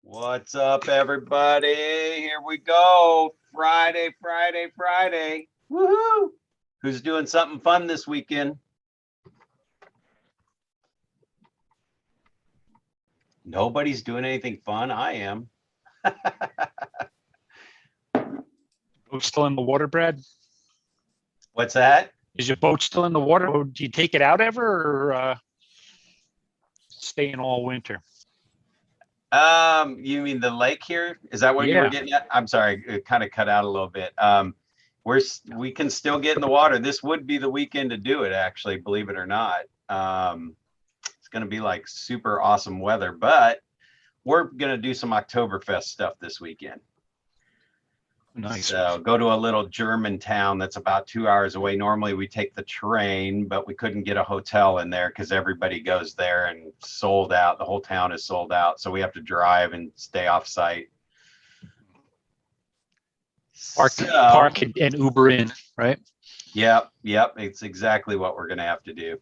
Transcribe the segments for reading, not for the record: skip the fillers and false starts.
What's up, everybody? Here we go. Friday, Friday, Friday. Woohoo! Who's doing something fun this weekend? Nobody's doing anything fun. I am. Boat still in the water, Brad? What's that? Is your boat still in the water? Or do you take it out ever, or stay in all winter? You mean the lake here? Is that what you were getting at? I'm sorry, it kind of cut out a little bit. We can still get in the water. This would be the weekend to do it, actually, believe it or not. It's going to be like super awesome weather, but we're going to do some Oktoberfest stuff this weekend. Nice. So go to a little German town that's about 2 hours away. Normally we take the train, but we couldn't get a hotel in there because everybody goes there and sold out. The whole town is sold out. So we have to drive and stay off site. Park and Uber in, right? Yep. It's exactly what we're going to have to do.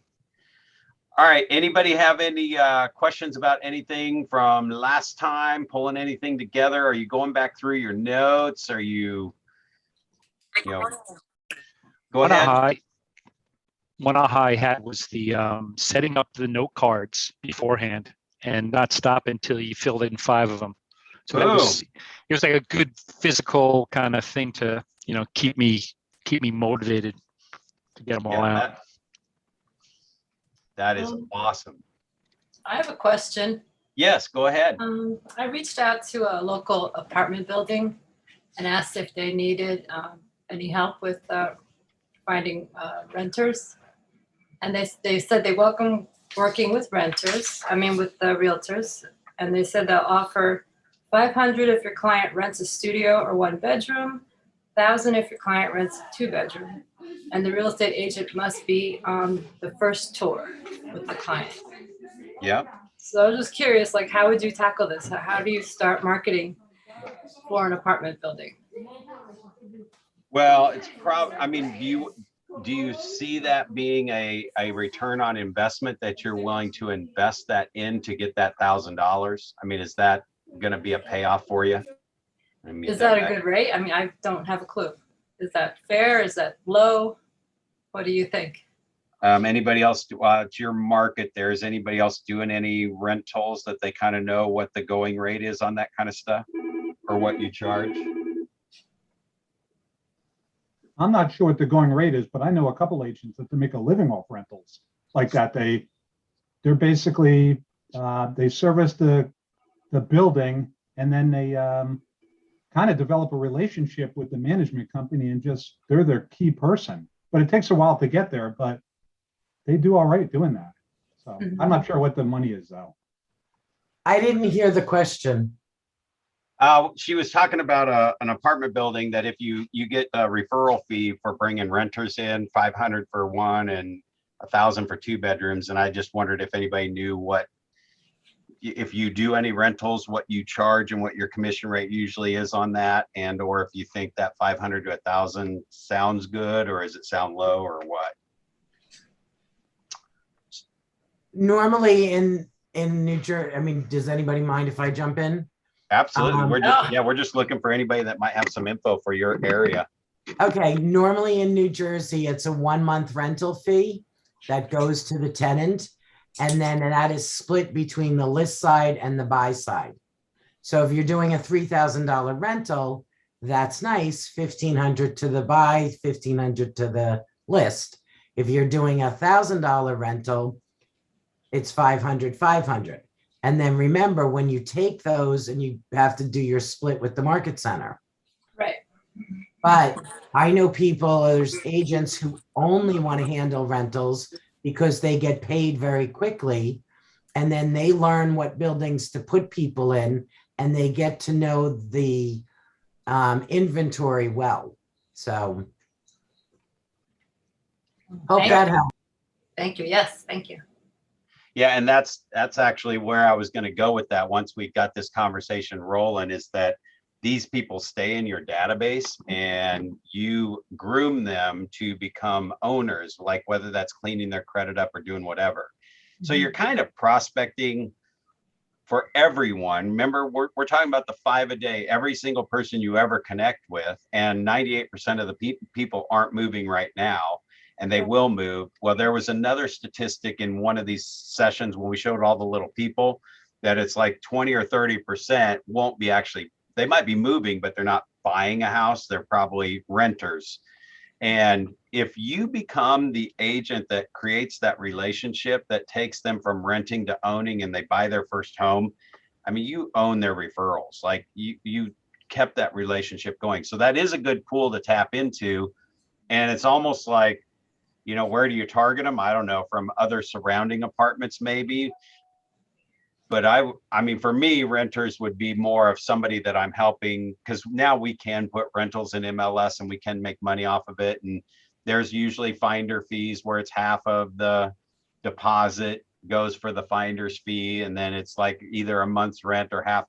All right. Anybody have any questions about anything from last time? Pulling anything together? Are you going back through your notes? Are you go ahead. One aha I had was the setting up the note cards beforehand and not stop until you filled in 5 of them. So it was like a good physical kind of thing to keep me motivated to get them all out. That is awesome. I have a question. Yes, go ahead. I reached out to a local apartment building and asked if they needed any help with finding renters. And they said they welcome working with renters, with the realtors. And they said they'll offer $500 if your client rents a studio or 1 bedroom, $1,000 if your client rents a 2-bedroom. And the real estate agent must be on the first tour with the client. Yeah. So I was just curious, how would you tackle this? How do you start marketing for an apartment building? Well, it's do you see that being a return on investment that you're willing to invest that in to get that $1,000? Is that going to be a payoff for you? Is that a good rate? I don't have a clue. Is that fair? Is that low? What do you think? Anybody else? It's your market there. Is anybody else doing any rentals that they kind of know what the going rate is on that kind of stuff or what you charge? I'm not sure what the going rate is, but I know a couple agents that make a living off rentals like that. They're basically they service the building, and then they kind of develop a relationship with the management company, and they're their key person. But it takes a while to get there, but they do all right doing that. So I'm not sure what the money is, though. I didn't hear the question. She was talking about an apartment building that if you get a referral fee for bringing renters in, $500 for 1 and $1,000 for 2 bedrooms. And I just wondered if anybody knew if you do any rentals, what you charge and what your commission rate usually is on that, and or if you think that $500 to $1,000 sounds good, or does it sound low, or what? Normally in New Jersey, does anybody mind if I jump in? Absolutely. We're just looking for anybody that might have some info for your area. Okay. Normally in New Jersey, it's a 1-month rental fee that goes to the tenant. And then that is split between the list side and the buy side. So if you're doing a $3,000 rental, that's nice. $1,500 to the buy, $1,500 to the list. If you're doing a $1,000 rental, it's $500. And then remember, when you take those, and you have to do your split with the market center. Right. But I know there's agents who only want to handle rentals because they get paid very quickly, and then they learn what buildings to put people in, and they get to know the inventory well. So hope that helps. Thank you. Yes, thank you. Yeah, and that's actually where I was going to go with that once we got this conversation rolling, is that these people stay in your database and you groom them to become owners, like whether that's cleaning their credit up or doing whatever. So you're kind of prospecting for everyone. Remember, we're talking about the 5 a day, every single person you ever connect with, and 98% of the people aren't moving right now, and they will move. Well, there was another statistic in one of these sessions when we showed all the little people that it's like 20 or 30% won't be actually, they might be moving, but they're not buying a house. They're probably renters. And if you become the agent that creates that relationship that takes them from renting to owning and they buy their first home, I mean, you own their referrals. Like you kept that relationship going. So that is a good pool to tap into. And it's almost like, you know, where do you target them? I don't know, from other surrounding apartments, maybe. But I mean, for me, renters would be more of somebody that I'm helping, because now we can put rentals in MLS and we can make money off of it. And there's usually finder fees where it's half of the deposit goes for the finder's fee. And then it's like either a month's rent or half,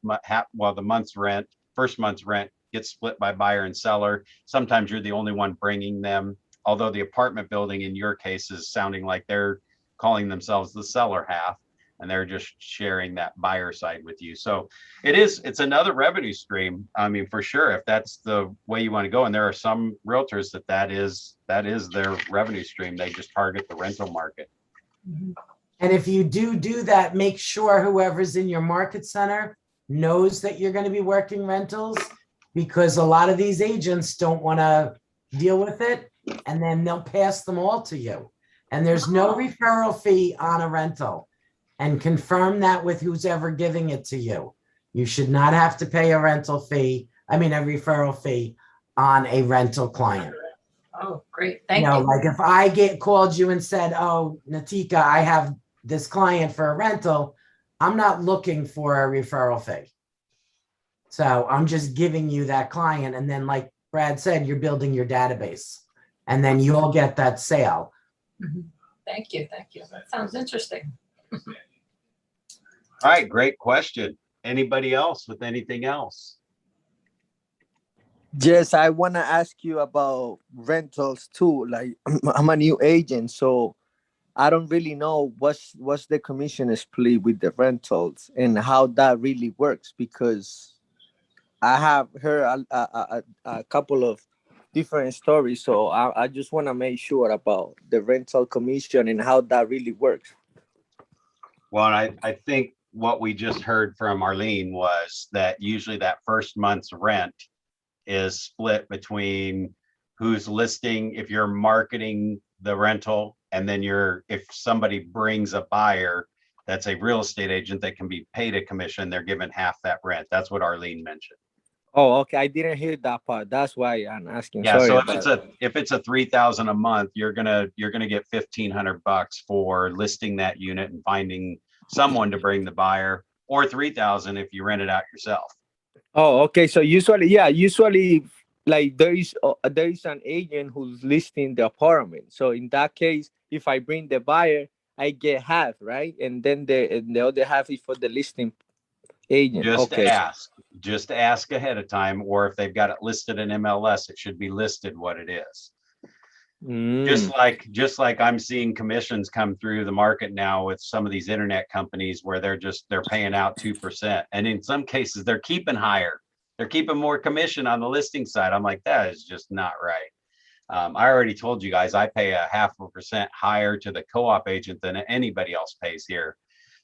well, the month's rent, first month's rent gets split by buyer and seller. Sometimes you're the only one bringing them. Although the apartment building in your case is sounding like they're calling themselves the seller half, and they're just sharing that buyer side with you. So it's another revenue stream. I mean, for sure, if that's the way you want to go. And there are some realtors that is their revenue stream. They just target the rental market. And if you do that, make sure whoever's in your market center knows that you're going to be working rentals, because a lot of these agents don't want to deal with it, and then they'll pass them all to you. And there's no referral fee on a rental. And confirm that with who's ever giving it to you. You should not have to pay a rental fee, a referral fee on a rental client. Oh, great. Thank you. Like if I called you and said, oh, Natika, I have this client for a rental, I'm not looking for a referral fee. So I'm just giving you that client. And then like Brad said, you're building your database, and then you'll get that sale. Thank you. Thank you. That sounds interesting. All right, great question. Anybody else with anything else? Yes, I want to ask you about rentals too. Like I'm a new agent, so I don't really know what's the commission split with the rentals and how that really works, because I have heard a couple of different stories. So I just want to make sure about the rental commission and how that really works. Well, I think what we just heard from Arlene was that usually that first month's rent is split between who's listing, if you're marketing the rental, and then if somebody brings a buyer that's a real estate agent that can be paid a commission, they're given half that rent. That's what Arlene mentioned. Oh, okay. I didn't hear that part. That's why I'm asking. Yeah. Sorry So if it's a $3,000 a month, you're gonna get $1,500 for listing that unit and finding someone to bring the buyer, or $3,000 if you rent it out yourself. Oh, okay. So usually like there is an agent who's listing the apartment. So in that case, if I bring the buyer, I get half, right? And then the other half is for the listing agent. Just ask ahead of time, or if they've got it listed in MLS, it should be listed what it is. Just like I'm seeing commissions come through the market now with some of these internet companies where they're paying out 2%. And in some cases they're keeping higher. They're keeping more commission on the listing side. I'm like, that is just not right. I already told you guys, I pay a 0.5% higher to the co-op agent than anybody else pays here.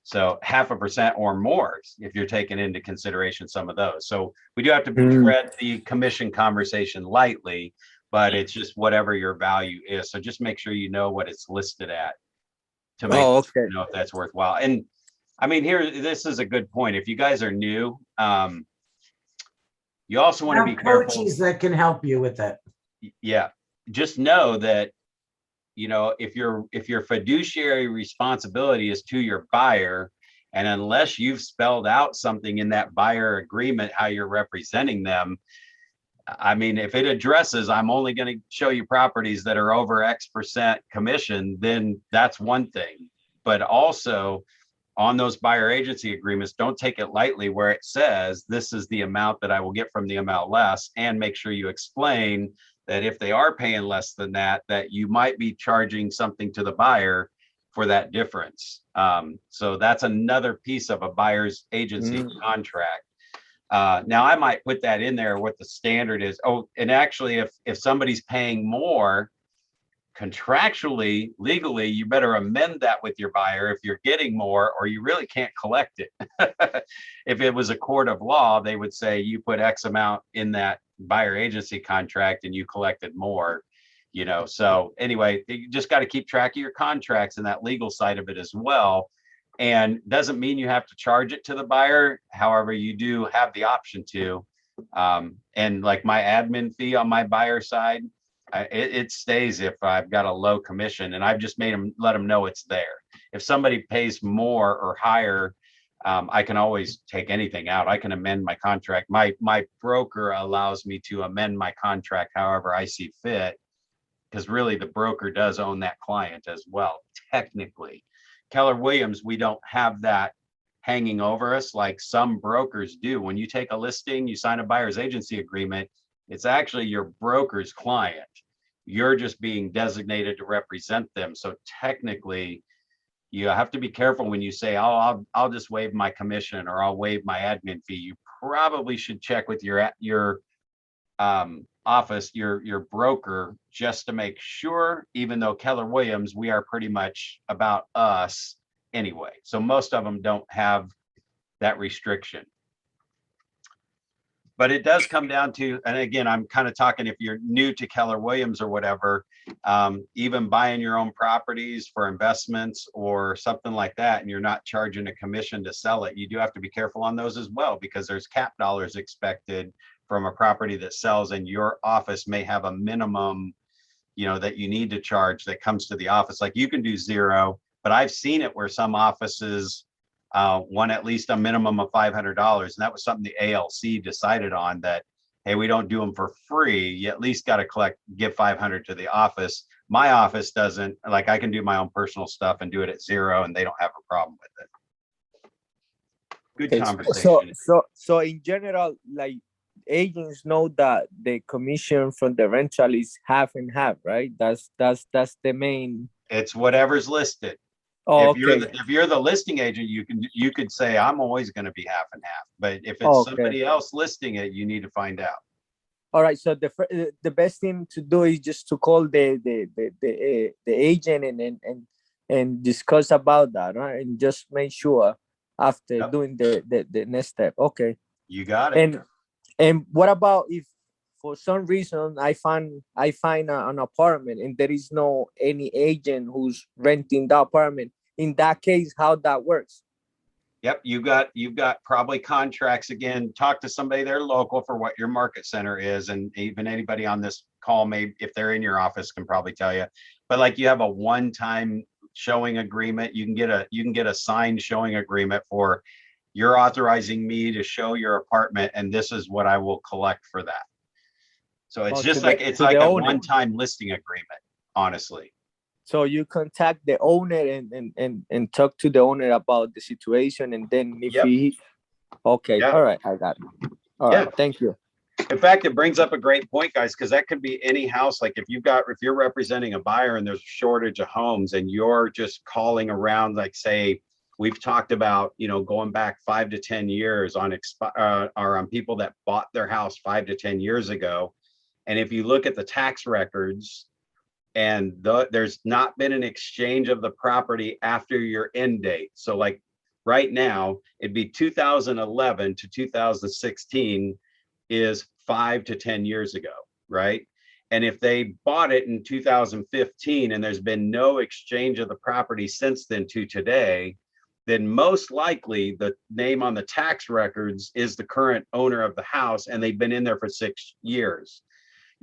So 0.5% or more if you're taking into consideration some of those. So we do have to tread the commission conversation lightly, but it's just whatever your value is. So just make sure you know what it's listed at to make you know if that's worthwhile. And I mean, this is a good point. If you guys are new, you also want to be careful. Coaches that can help you with it. Yeah. Just know that, you know, if your fiduciary responsibility is to your buyer, and unless you've spelled out something in that buyer agreement, how you're representing them, I mean, if it addresses, I'm only going to show you properties that are over X% commission, then that's one thing. But also on those buyer agency agreements, don't take it lightly where it says, this is the amount that I will get from the MLS, and make sure you explain that if they are paying less than that, that you might be charging something to the buyer for that difference. So that's another piece of a buyer's agency contract. Now I might put that in there, what the standard is. Oh, and actually if somebody's paying more contractually, legally, you better amend that with your buyer if you're getting more, or you really can't collect it. If it was a court of law, they would say you put X amount in that buyer agency contract and you collected more, you know. So anyway, you just got to keep track of your contracts and that legal side of it as well. And doesn't mean you have to charge it to the buyer. However, you do have the option to. And like my admin fee on my buyer side, it stays if I've got a low commission, and I've just let them know it's there. If somebody pays more or higher, I can always take anything out. I can amend my contract. My broker allows me to amend my contract however I see fit, because really the broker does own that client as well. Technically, Keller Williams, we don't have that hanging over us like some brokers do. When you take a listing, you sign a buyer's agency agreement, it's actually your broker's client. You're just being designated to represent them. So technically, you have to be careful when you say, "Oh, I'll just waive my commission or I'll waive my admin fee." You probably should check with your office, your broker, just to make sure. Even though Keller Williams, we are pretty much about us anyway. So most of them don't have that restriction. But it does come down to, and again, I'm kind of talking if you're new to Keller Williams or whatever, even buying your own properties for investments or something like that, and you're not charging a commission to sell it, you do have to be careful on those as well, because there's cap dollars expected from a property that sells, and your office may have a minimum, you know, that you need to charge that comes to the office. Like you can do 0, but I've seen it where some offices want at least a minimum of $500. And that was something the ALC decided on, that, hey, we don't do them for free. You at least got to give 500 to the office. My office doesn't. Like, I can do my own personal stuff and do it at 0, and they don't have a problem with it. Good Okay, conversation. so in general, like, agents know that the commission from the rental is half and half, right? That's the main. It's whatever's listed. Oh, if you're the listing agent, you could say I'm always going to be half and half. But if it's somebody else listing it, you need to find out. All right. So the best thing to do is just to call the agent and discuss about that, right? And just make sure after doing the next step. Okay. You got it. And what about if for some reason I find an apartment and there is no any agent who's renting the apartment? In that case, how that works? Yep, you've got probably contracts. Again, talk to somebody there local for what your market center is, and even anybody on this call, maybe if they're in your office, can probably tell you. But like, you have a one-time showing agreement. You can get a signed showing agreement for, you're authorizing me to show your apartment, and this is what I will collect for that. So it's just like a one-time listing agreement, honestly. So you contact the owner and talk to the owner about the situation, and then if he, okay, all right, I got it. All right, thank you. In fact, it brings up a great point, guys, because that could be any house. Like if you're representing a buyer and there's a shortage of homes, and you're just calling around, like say, we've talked about, you know, going back 5 to 10 years on on people that bought their house 5 to 10 years ago. And if you look at the tax records, and there's not been an exchange of the property after your end date. So like right now, it'd be 2011 to 2016 is 5 to 10 years ago, right? And if they bought it in 2015 and there's been no exchange of the property since then to today, then most likely the name on the tax records is the current owner of the house, and they've been in there for 6 years.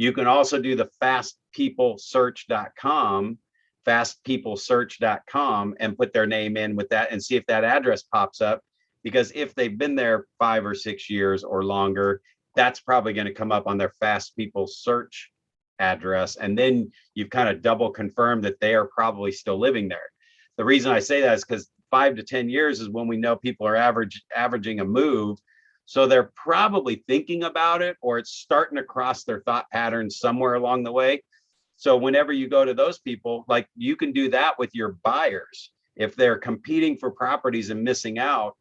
You can also do the fastpeoplesearch.com, and put their name in with that and see if that address pops up. Because if they've been there 5 or 6 years or longer, that's probably going to come up on their Fast People Search address. And then you've kind of double confirmed that they are probably still living there. The reason I say that is because 5 to 10 years is when we know people are averaging a move. So they're probably thinking about it, or it's starting to cross their thought patterns somewhere along the way. So whenever you go to those people, like you can do that with your buyers. If they're competing for properties and missing out,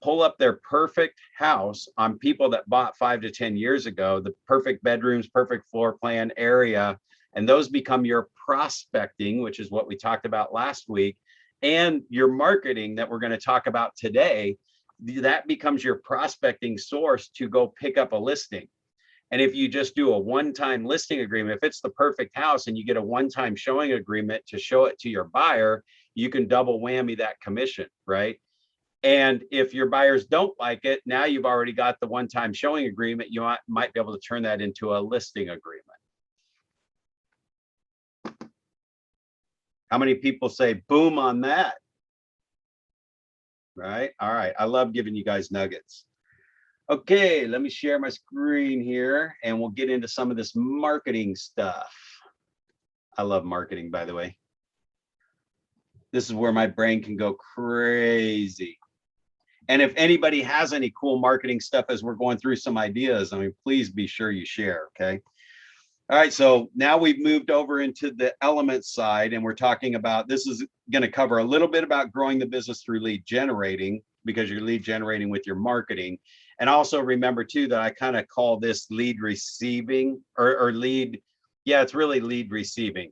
pull up their perfect house on people that bought 5 to 10 years ago, the perfect bedrooms, perfect floor plan area, and those become your prospecting, which is what we talked about last week, and your marketing that we're going to talk about today. That becomes your prospecting source to go pick up a listing. And if you just do a one-time listing agreement, if it's the perfect house and you get a one-time showing agreement to show it to your buyer, you can double whammy that commission, right? And if your buyers don't like it, now you've already got the one-time showing agreement. You might be able to turn that into a listing agreement. How many people say boom on that? Right? All right. I love giving you guys nuggets. Okay, let me share my screen here and we'll get into some of this marketing stuff. I love marketing, by the way. This is where my brain can go crazy. And if anybody has any cool marketing stuff as we're going through some ideas, I mean, please be sure you share, okay? All right, so now we've moved over into the elements side and we're talking about, this is going to cover a little bit about growing the business through lead generating, because you're lead generating with your marketing. And also remember too, that I kind of call this lead receiving or lead. Yeah, it's really lead receiving.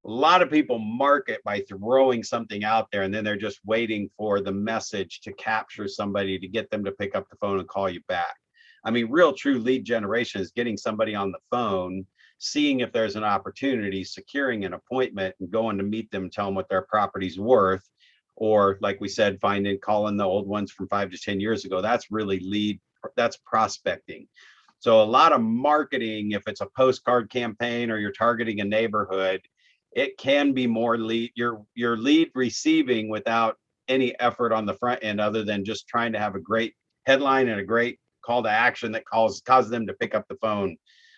A lot of people market by throwing something out there and then they're just waiting for the message to capture somebody to get them to pick up the phone and call you back. I mean, real true lead generation is getting somebody on the phone, seeing if there's an opportunity, securing an appointment and going to meet them, tell them what their property's worth. Or like we said, calling the old ones from 5 to 10 years ago. That's really that's prospecting. So a lot of marketing, if it's a postcard campaign or you're targeting a neighborhood, it can be more lead, you're lead receiving without any effort on the front end other than just trying to have a great headline and a great call to action that causes them to pick up the phone.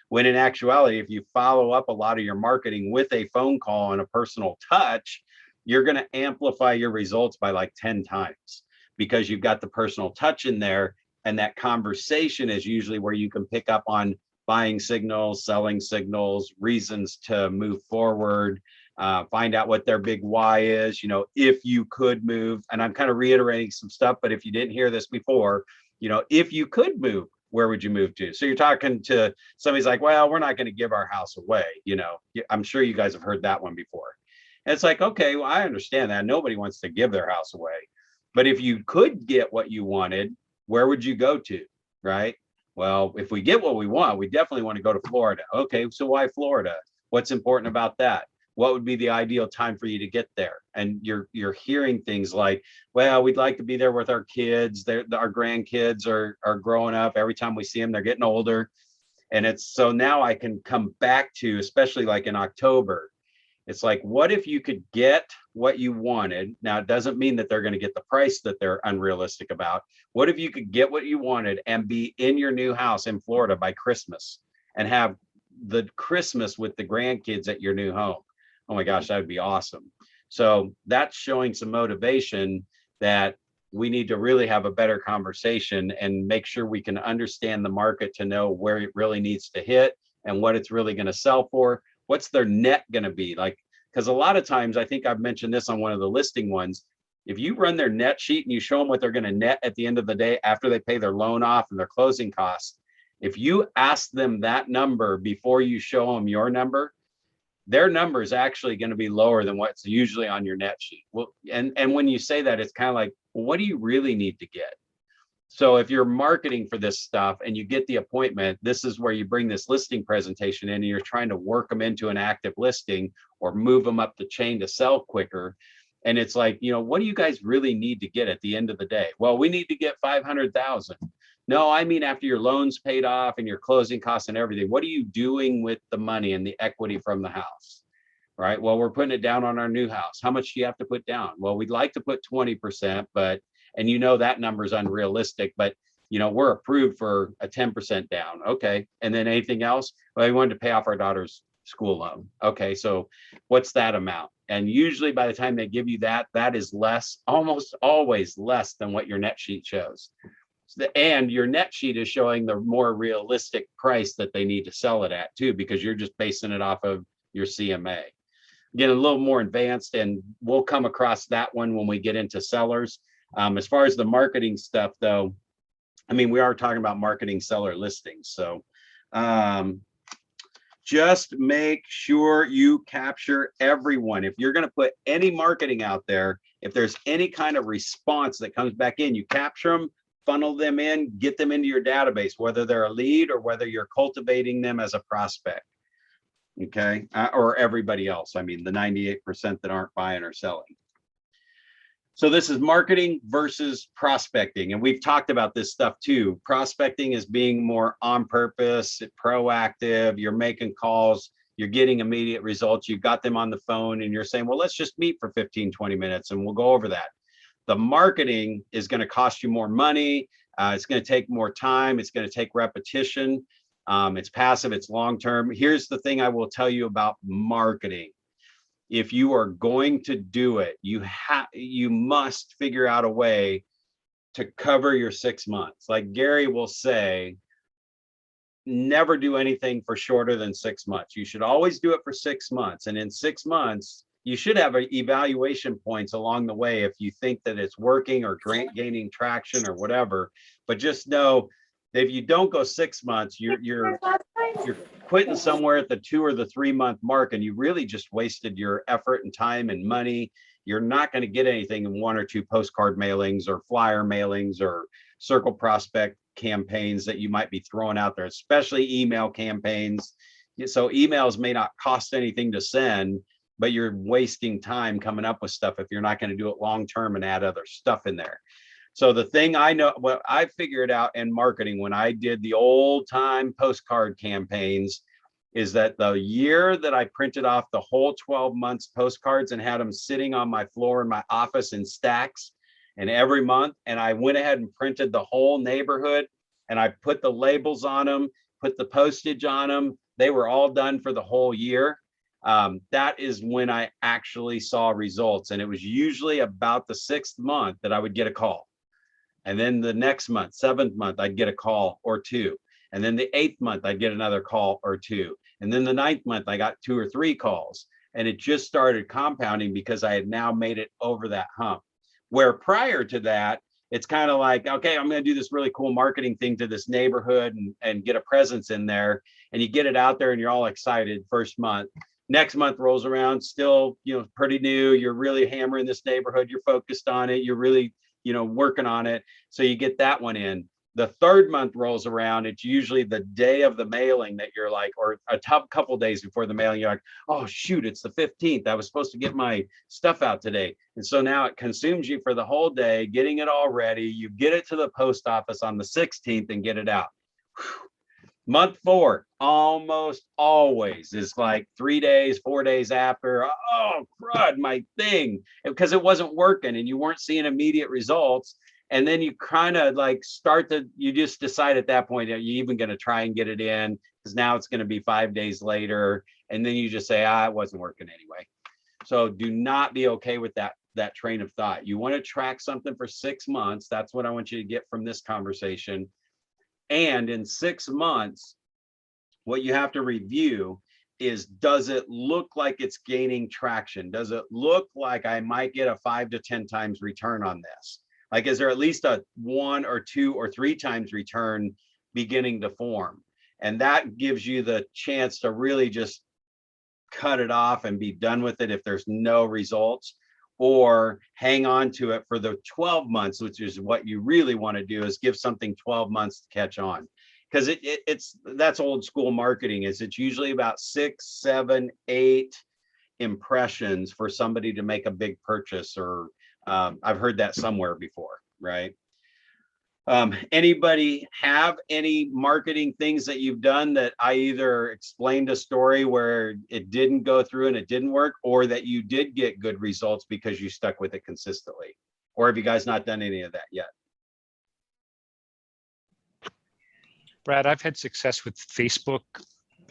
When in actuality, if you follow up a lot of your marketing with a phone call and a personal touch, you're going to amplify your results by like 10 times because you've got the personal touch in there. And that conversation is usually where you can pick up on buying signals, selling signals, reasons to move forward, find out what their big why is, you know, if you could move. And I'm kind of reiterating some stuff, but if you didn't hear this before, you know, if you could move, where would you move to? So you're talking to somebody's like, well, we're not going to give our house away. You know, I'm sure you guys have heard that one before. And it's like, okay, well, I understand that. Nobody wants to give their house away. But if you could get what you wanted, where would you go to, right? Well, if we get what we want, we definitely want to go to Florida. Okay, so why Florida? What's important about that? What would be the ideal time for you to get there? And you're hearing things like, well, we'd like to be there with our kids. Our grandkids are growing up. Every time we see them, they're getting older. And it's so now I can come back to, especially like in October, it's like, what if you could get what you wanted? Now, it doesn't mean that they're going to get the price that they're unrealistic about. What if you could get what you wanted and be in your new house in Florida by Christmas and have the Christmas with the grandkids at your new home? Oh my gosh, that would be awesome. So that's showing some motivation that we need to really have a better conversation and make sure we can understand the market to know where it really needs to hit and what it's really going to sell for. What's their net going to be like? Because a lot of times, I think I've mentioned this on one of the listing ones, if you run their net sheet and you show them what they're going to net at the end of the day after they pay their loan off and their closing costs, if you ask them that number before you show them your number, their number is actually going to be lower than what's usually on your net sheet. Well, and when you say that, it's kind of like, well, what do you really need to get? So if you're marketing for this stuff and you get the appointment, this is where you bring this listing presentation in and you're trying to work them into an active listing or move them up the chain to sell quicker. And it's like, you know, what do you guys really need to get at the end of the day? Well, we need to get 500,000. No, I mean, after your loan's paid off and your closing costs and everything, what are you doing with the money and the equity from the house? Right. Well, we're putting it down on our new house. How much do you have to put down? Well, we'd like to put 20%, and you know that number is unrealistic, but you know, we're approved for a 10% down. Okay. And then anything else? Well, we wanted to pay off our daughter's school loan. Okay. So what's that amount? And usually by the time they give you that, that is less, almost always less than what your net sheet shows. And your net sheet is showing the more realistic price that they need to sell it at too, because you're just basing it off of your CMA. Again, a little more advanced, and we'll come across that one when we get into sellers. As far as the marketing stuff, though, I mean, we are talking about marketing seller listings. So just make sure you capture everyone. If you're going to put any marketing out there, if there's any kind of response that comes back in, you capture them, funnel them in, get them into your database, whether they're a lead or whether you're cultivating them as a prospect. Okay. Or everybody else. I mean, the 98% that aren't buying or selling. So this is marketing versus prospecting. And we've talked about this stuff too. Prospecting is being more on purpose, proactive. You're making calls, you're getting immediate results. You've got them on the phone and you're saying, well, let's just meet for 15, 20 minutes and we'll go over that. The marketing is going to cost you more money. It's going to take more time. It's going to take repetition. It's passive, it's long-term. Here's the thing I will tell you about marketing. If you are going to do it, you must figure out a way to cover your 6 months. Like Gary will say, never do anything for shorter than 6 months. You should always do it for 6 months. And in 6 months, you should have evaluation points along the way if you think that it's working or gaining traction or whatever. But just know that if you don't go 6 months, you're quitting somewhere at the 2 or the 3 month mark, and you really just wasted your effort and time and money. You're not going to get anything in 1 or 2 postcard mailings or flyer mailings or circle prospect campaigns that you might be throwing out there, especially email campaigns. So emails may not cost anything to send, but you're wasting time coming up with stuff if you're not going to do it long term and add other stuff in there. So the thing I know, what I figured out in marketing when I did the old time postcard campaigns, is that the year that I printed off the whole 12 months postcards and had them sitting on my floor in my office in stacks, and every month, and I went ahead and printed the whole neighborhood, and I put the labels on them, put the postage on them. They were all done for the whole year. That is when I actually saw results. And it was usually about the 6th month that I would get a call. And then the next month, 7th month, I'd get a call or 2. And then the 8th month, I'd get another call or 2. And then the 9th month, I got 2 or 3 calls. And it just started compounding because I had now made it over that hump. Where prior to that, it's kind of like, okay, I'm going to do this really cool marketing thing to this neighborhood and get a presence in there. And you get it out there and you're all excited first month. Next month rolls around, still, pretty new. You're really hammering this neighborhood. You're focused on it. You're really, working on it. So you get that one in. The 3rd month rolls around. It's usually the day of the mailing that you're like, or a couple days before the mailing, you're like, oh, shoot, it's the 15th. I was supposed to get my stuff out today. And so now it consumes you for the whole day, getting it all ready. You get it to the post office on the 16th and get it out. Whew. Month 4, almost always is like 3 days, 4 days after, oh, crud, my thing, because it wasn't working and you weren't seeing immediate results. And then you kind of like you just decide at that point, are you even going to try and get it in? Because now it's going to be 5 days later. And then you just say, it wasn't working anyway. So do not be okay with that train of thought. You want to track something for 6 months. That's what I want you to get from this conversation. And in 6 months, what you have to review is, does it look like it's gaining traction? Does it look like I might get a 5 to 10 times return on this? Like, is there at least a 1 or 2 or 3 times return beginning to form? And that gives you the chance to really just cut it off and be done with it if there's no results, or hang on to it for the 12 months, which is what you really want to do, is give something 12 months to catch on. Because that's old school marketing. It's usually about 6, 7, 8 impressions for somebody to make a big purchase, or I've heard that somewhere before, right? Anybody have any marketing things that you've done that I either explained a story where it didn't go through and it didn't work, or that you did get good results because you stuck with it consistently? Or have you guys not done any of that yet? Brad, I've had success with Facebook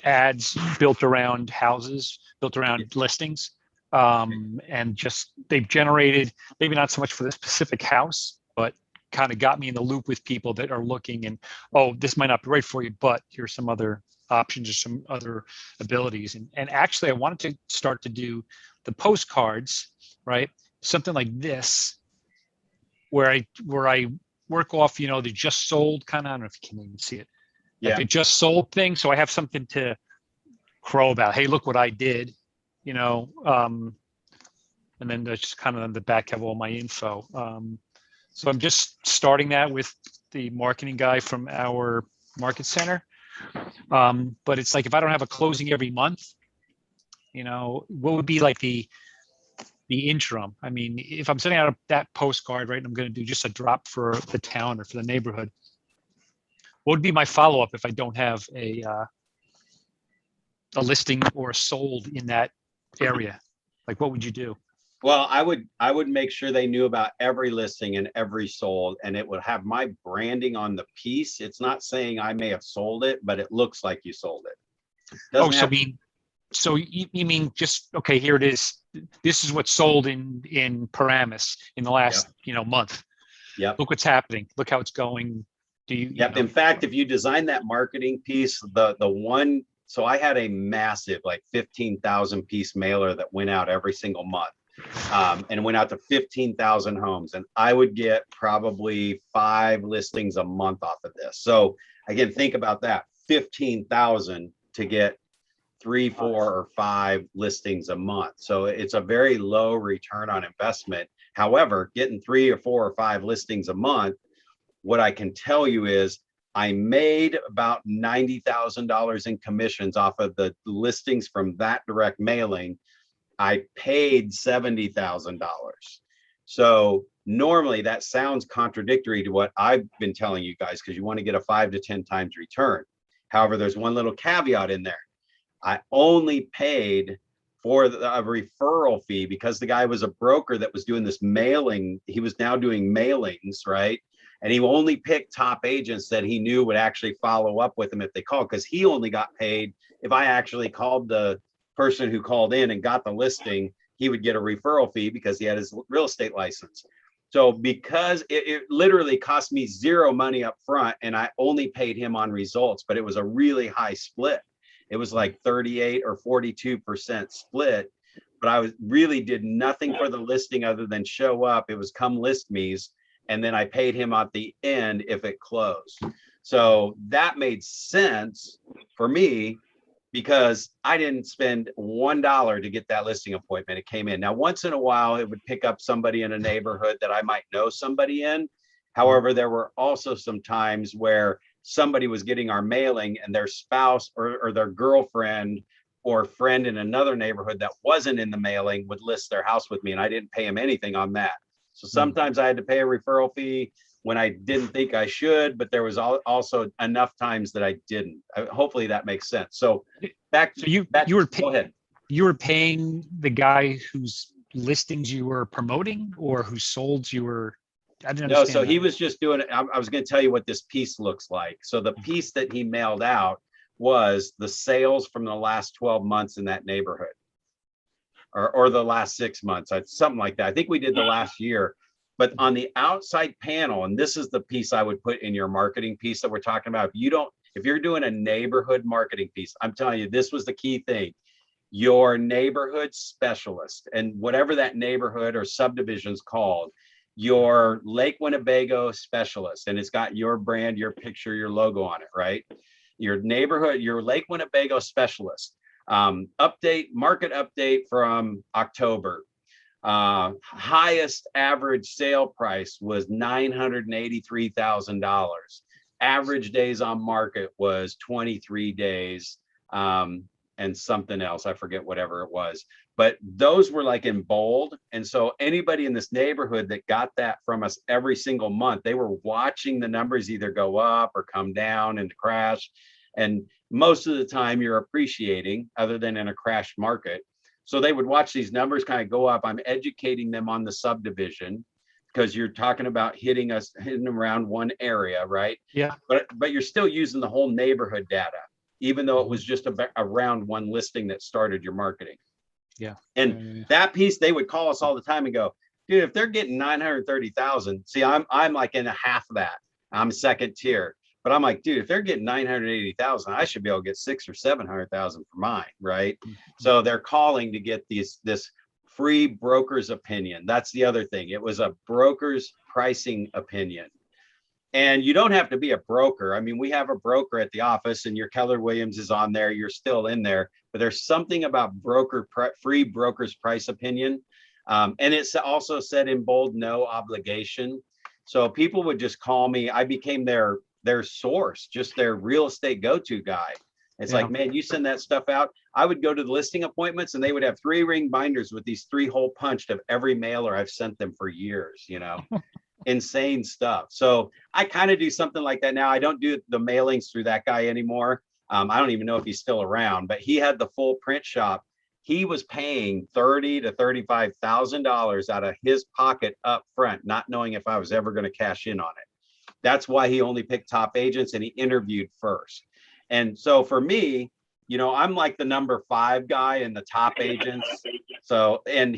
ads built around houses, built around listings. And just they've generated, maybe not so much for the specific house, but kind of got me in the loop with people that are looking and, oh, this might not be right for you, but here's some other options or some other abilities. And actually, I wanted to start to do the postcards, right? Something like this, where I work off, the just sold kind of, I don't know if you can even see it, like Yeah. the just sold thing. So I have something to crow about. Hey, look what I did, and then there's just kind of on the back have all my info. So I'm just starting that with the marketing guy from our market center. But it's like, if I don't have a closing every month, what would be like the interim? I mean, if I'm sending out that postcard, right, and I'm going to do just a drop for the town or for the neighborhood, what would be my follow-up if I don't have a listing or sold in that area? Like, what would you do? Well, I would make sure they knew about every listing and every sold, and it would have my branding on the piece. It's not saying I may have sold it, but it looks like you sold it. So you mean just, okay, here it is. This is what's sold in Paramus in the last, month. Yep. Look what's happening. Look how it's going. Yep. In fact, if you design that marketing piece, the one, so I had a massive, like 15,000 piece mailer that went out every single month. And went out to 15,000 homes, and I would get probably 5 listings a month off of this. So again, think about that, 15,000 to get 3, 4, or 5 listings a month. So it's a very low return on investment. However, getting 3 or 4 or 5 listings a month, what I can tell you is I made about $90,000 in commissions off of the listings from that direct mailing. I paid $70,000. So normally that sounds contradictory to what I've been telling you guys, because you want to get a 5 to 10 times return. However, there's one little caveat in there. I only paid for a referral fee because the guy was a broker that was doing this mailing. He was now doing mailings, right? And he only picked top agents that he knew would actually follow up with him if they called, because he only got paid if I actually called the person who called in and got the listing. He would get a referral fee because he had his real estate license. So because it literally cost me 0 money up front, and I only paid him on results, but it was a really high split. It was like 38 or 42% split, but I really did nothing for the listing other than show up. It was come list me's, and then I paid him at the end if it closed. So that made sense for me, because I didn't spend $1 to get that listing appointment. It came in. Now, once in a while, it would pick up somebody in a neighborhood that I might know somebody in. However, there were also some times where somebody was getting our mailing and their spouse or their girlfriend or friend in another neighborhood that wasn't in the mailing would list their house with me, and I didn't pay them anything on that. So sometimes I had to pay a referral fee when I didn't think I should, but there was also enough times that I didn't. Hopefully that makes sense. So go ahead. You were paying the guy whose listings you were promoting, or whose solds you were? I didn't understand. No, so he was just doing it. I was going to tell you what this piece looks like. So the piece that he mailed out was the sales from the last 12 months in that neighborhood, or the last 6 months, something like that. I think we did the last year. But on the outside panel, and this is the piece I would put in your marketing piece that we're talking about. If you're doing a neighborhood marketing piece, I'm telling you, this was the key thing. Your neighborhood specialist, and whatever that neighborhood or subdivision is called, your Lake Winnebago specialist, and it's got your brand, your picture, your logo on it, right? Your Lake Winnebago specialist. Market update from October. Highest average sale price was $983,000. Average days on market was 23 days, and something else. I forget whatever it was, but those were like in bold. And so anybody in this neighborhood that got that from us every single month, they were watching the numbers either go up or come down and crash. And most of the time you're appreciating, other than in a crash market. So they would watch these numbers kind of go up. I'm educating them on the subdivision, because you're talking about hitting around one area, right? Yeah. But you're still using the whole neighborhood data, even though it was just around one listing that started your marketing. Yeah. And that piece, they would call us all the time and go, dude, if they're getting 930,000, see, I'm like in a half of that. I'm second tier. But I'm like, dude, if they're getting 980,000, I should be able to get 600 or 700,000 for mine, right? So they're calling to get this free broker's opinion. That's the other thing. It was a broker's pricing opinion. And you don't have to be a broker. I mean, we have a broker at the office, and your Keller Williams is on there. You're still in there, but there's something about free broker's price opinion. And it's also said in bold, no obligation. So people would just call me. I became their source, just their real estate go-to guy. It's like, man, you send that stuff out. I would go to the listing appointments, and they would have 3-ring binders with these 3-hole punched of every mailer I've sent them for years, you know. Insane stuff. So I kind of do something like that now. I don't do the mailings through that guy anymore. I don't even know if he's still around, but he had the full print shop. He was paying $30,000 to $35,000 out of his pocket up front, not knowing if I was ever going to cash in on it. That's why he only picked top agents, and he interviewed first. And so for me, you know, I'm like the number 5 guy in the top agents. So, and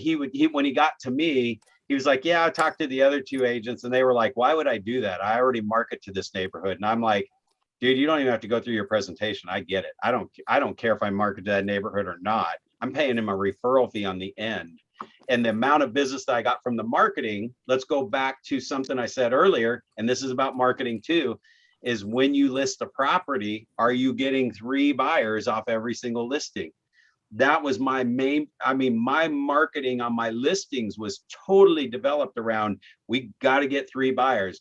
when he got to me, he was like, yeah, I talked to the other 2 agents, and they were like, why would I do that? I already market to this neighborhood. And I'm like, dude, you don't even have to go through your presentation. I get it. I don't care if I market to that neighborhood or not. I'm paying him a referral fee on the end. And the amount of business that I got from the marketing, let's go back to something I said earlier, and this is about marketing too, is when you list a property, are you getting 3 buyers off every single listing? That was my main, my marketing on my listings was totally developed around, we got to get 3 buyers,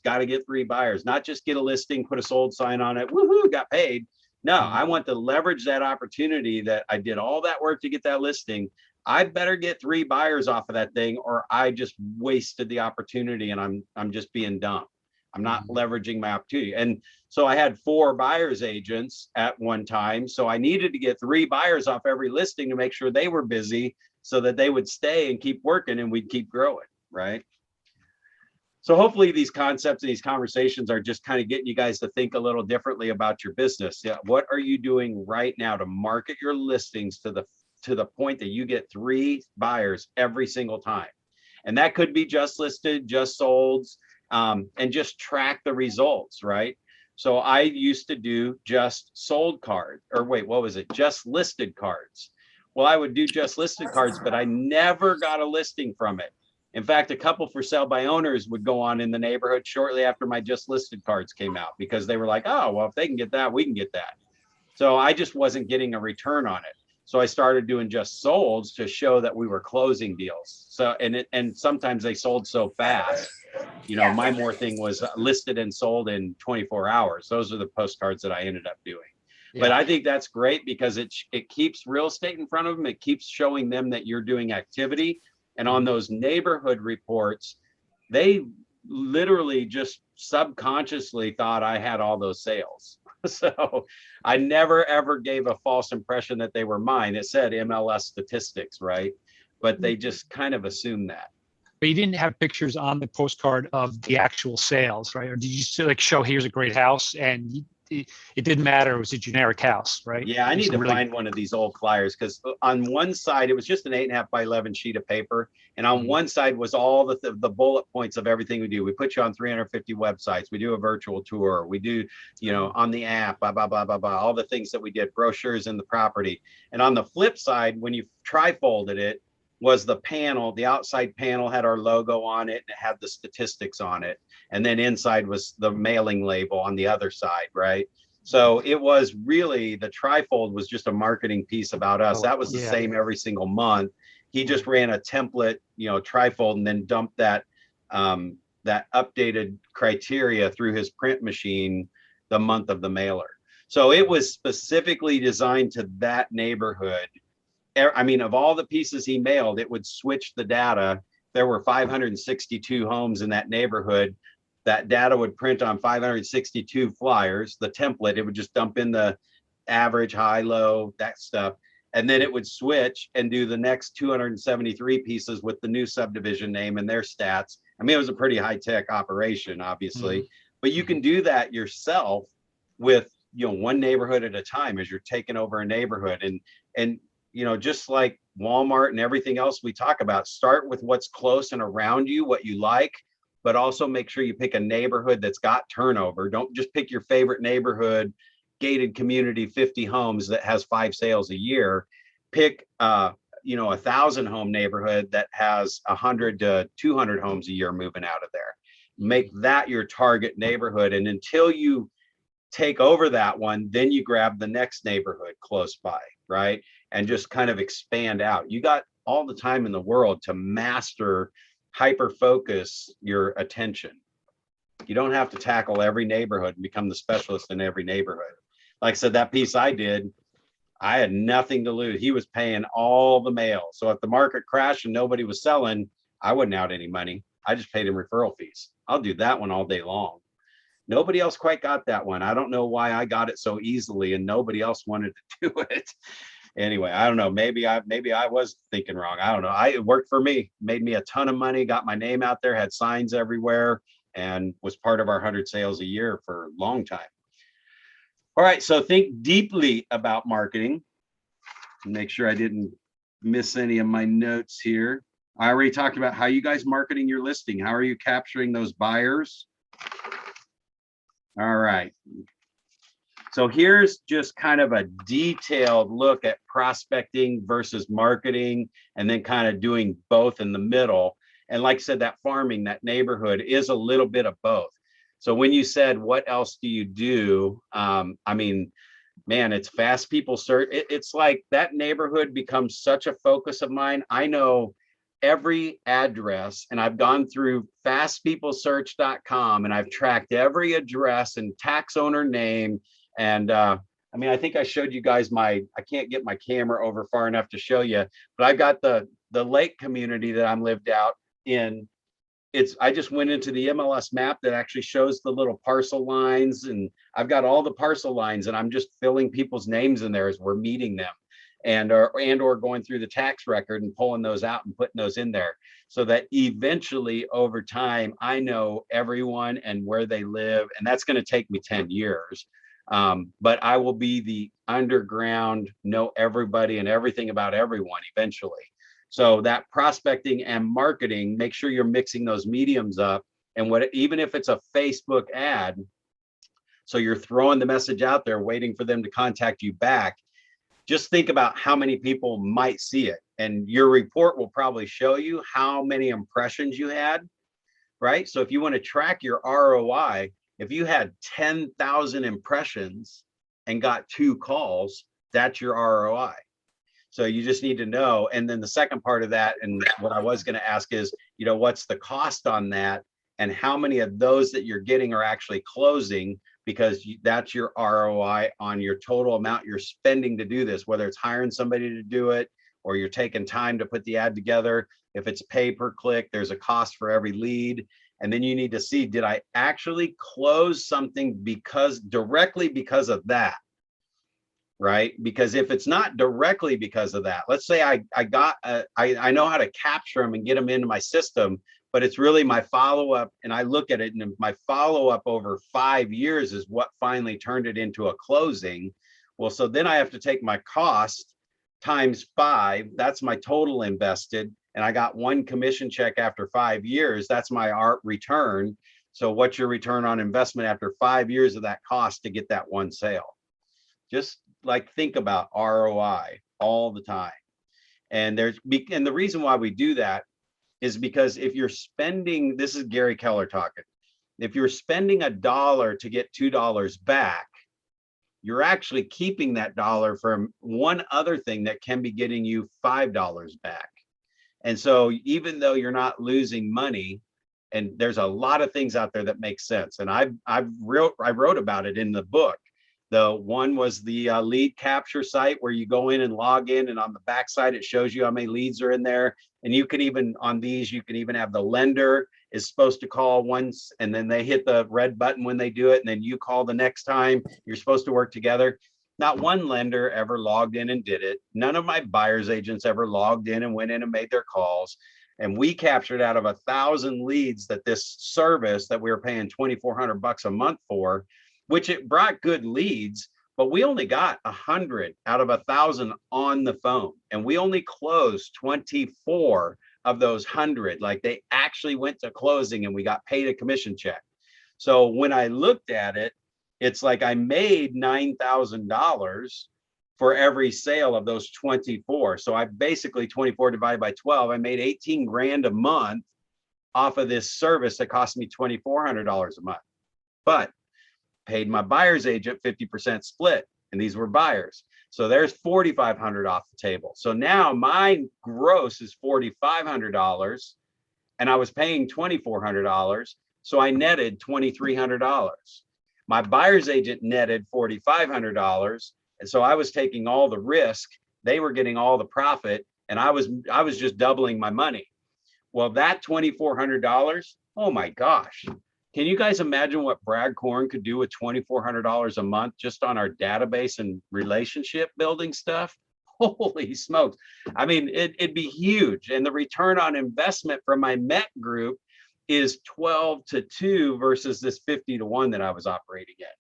not just get a listing, put a sold sign on it, woohoo, got paid. No, I want to leverage that opportunity that I did all that work to get that listing. I better get 3 buyers off of that thing, or I just wasted the opportunity, and I'm just being dumb. I'm not leveraging my opportunity. And so I had 4 buyers agents at one time. So I needed to get 3 buyers off every listing to make sure they were busy so that they would stay and keep working, and we'd keep growing, right? So hopefully these concepts and these conversations are just kind of getting you guys to think a little differently about your business. Yeah, what are you doing right now to market your listings to the point that you get 3 buyers every single time? And that could be just listed, just solds, and just track the results, right? So I used to do just sold cards, or wait, what was it? Just listed cards. Well, I would do just listed cards, but I never got a listing from it. In fact, a couple for sale by owners would go on in the neighborhood shortly after my just listed cards came out, because they were like, oh, well, if they can get that, we can get that. So I just wasn't getting a return on it. So I started doing just solds to show that we were closing deals. So, and sometimes they sold so fast, you know, my more thing was listed and sold in 24 hours. Those are the postcards that I ended up doing. Yeah. But I think that's great, because it keeps real estate in front of them. It keeps showing them that you're doing activity. And on those neighborhood reports, they literally just subconsciously thought I had all those sales. So I never, ever gave a false impression that they were mine. It said MLS statistics, right? But they just kind of assumed that. But you didn't have pictures on the postcard of the actual sales, right? Or did you still like show, here's a great house, and it didn't matter, it was a generic house, right? Yeah, I need to find one of these old flyers, because on one side, it was just an 8.5 by 11 sheet of paper. And on one side was all the bullet points of everything we do. We put you on 350 websites. We do a virtual tour. We do, you know, on the app, blah, blah, blah, blah, blah, all the things that we did, brochures in the property. And on the flip side, when you tri-folded it, was the panel. The outside panel had our logo on it, and it had the statistics on it. And then inside was the mailing label on the other side, right? So it was really, the trifold was just a marketing piece about us. That was the same every single month. He just ran a template, you know, trifold, and then dumped that that updated criteria through his print machine the month of the mailer. So it was specifically designed to that neighborhood. I mean, of all the pieces he mailed, it would switch the data. There were 562 homes in that neighborhood. That data would print on 562 flyers. The template, it would just dump in the average, high, low, that stuff. And then it would switch and do the next 273 pieces with the new subdivision name and their stats. I mean, it was a pretty high-tech operation, obviously, but you can do that yourself with, you know, one neighborhood at a time as you're taking over a neighborhood. And you know, just like Walmart and everything else we talk about, start with what's close and around you, what you like, but also make sure you pick a neighborhood that's got turnover. Don't just pick your favorite neighborhood, gated community, 50 homes that has 5 sales a year. Pick, you know, 1,000 home neighborhood that has 100 to 200 homes a year moving out of there. Make that your target neighborhood. And until you take over that one, then you grab the next neighborhood close by, right? And just kind of expand out. You got all the time in the world to master, hyper focus your attention. You don't have to tackle every neighborhood and become the specialist in every neighborhood. Like I said, that piece I did, I had nothing to lose. He was paying all the mail. So if the market crashed and nobody was selling, I wasn't out any money. I just paid him referral fees. I'll do that one all day long. Nobody else quite got that one. I don't know why I got it so easily and nobody else wanted to do it. Anyway, I don't know. Maybe I was thinking wrong. I don't know. It worked for me. Made me a ton of money. Got my name out there. Had signs everywhere, and was part of our 100 sales a year for a long time. All right. So think deeply about marketing. Make sure I didn't miss any of my notes here. I already talked about how you guys marketing your listing. How are you capturing those buyers? All right. So here's just kind of a detailed look at prospecting versus marketing, and then kind of doing both in the middle. And like I said, that farming, that neighborhood is a little bit of both. So when you said, what else do you do? I mean, man, it's fast people search. It's like that neighborhood becomes such a focus of mine. I know every address, and I've gone through fastpeoplesearch.com and I've tracked every address and tax owner name. And I mean, I think I showed you guys I can't get my camera over far enough to show you, but I've got the lake community that I'm lived out in. I just went into the MLS map that actually shows the little parcel lines, and I've got all the parcel lines, and I'm just filling people's names in there as we're meeting them, and or going through the tax record and pulling those out and putting those in there, so that eventually over time I know everyone and where they live. And that's going to take me 10 years. But I will be the underground, know everybody and everything about everyone eventually. So that prospecting and marketing, make sure you're mixing those mediums up. And even if it's a Facebook ad, so you're throwing the message out there, waiting for them to contact you back. Just think about how many people might see it, and your report will probably show you how many impressions you had, right? So if you want to track your ROI, if you had 10,000 impressions and got 2 calls, that's your ROI. So you just need to know. And then the second part of that, and what I was going to ask is, you know, what's the cost on that, and how many of those that you're getting are actually closing, because that's your ROI on your total amount you're spending to do this, whether it's hiring somebody to do it or you're taking time to put the ad together. If it's pay per click, there's a cost for every lead. And then you need to see, did I actually close something directly because of that? Right? Because if it's not directly because of that, let's say I know how to capture them and get them into my system, but it's really my follow-up, and I look at it, and my follow-up over 5 years is what finally turned it into a closing. Well, so then I have to take my cost times 5, that's my total invested, and I got 1 commission check after 5 years, that's my return. So what's your return on investment after 5 years of that cost to get that 1 sale? Just like think about ROI all the time. And the reason why we do that is because if you're spending, this is Gary Keller talking, if you're spending $1 to get $2 back, you're actually keeping that dollar from one other thing that can be getting you $5 back. And so even though you're not losing money, and there's a lot of things out there that make sense, and I wrote about it in the book. The one was the lead capture site, where you go in and log in, and on the back side it shows you how many leads are in there. And you can even, on these, you can even have the lender is supposed to call once, and then they hit the red button when they do it, and then you call the next time. You're supposed to work together. Not one lender ever logged in and did it. None of my buyer's agents ever logged in and went in and made their calls. And we captured out of 1,000 leads that this service that we were paying $2,400 a month for, which it brought good leads, but we only got 100 out of 1,000 on the phone, and we only closed 24 of those 100, like they actually went to closing and we got paid a commission check. So when I looked at it, it's like I made $9,000 for every sale of those 24. So I basically 24 divided by 12, I made 18 grand a month off of this service that cost me $2,400 a month. But paid my buyer's agent 50% split, and these were buyers. So there's $4,500 off the table. So now my gross is $4,500, and I was paying $2,400. So I netted $2,300. My buyer's agent netted $4,500. And so I was taking all the risk. They were getting all the profit, and I was just doubling my money. Well, that $2,400, oh my gosh. Can you guys imagine what Brad Korn could do with $2,400 a month just on our database and relationship building stuff? Holy smokes. I mean, it'd be huge. And the return on investment from my Met group is 12-2 versus this 50-1 that I was operating at.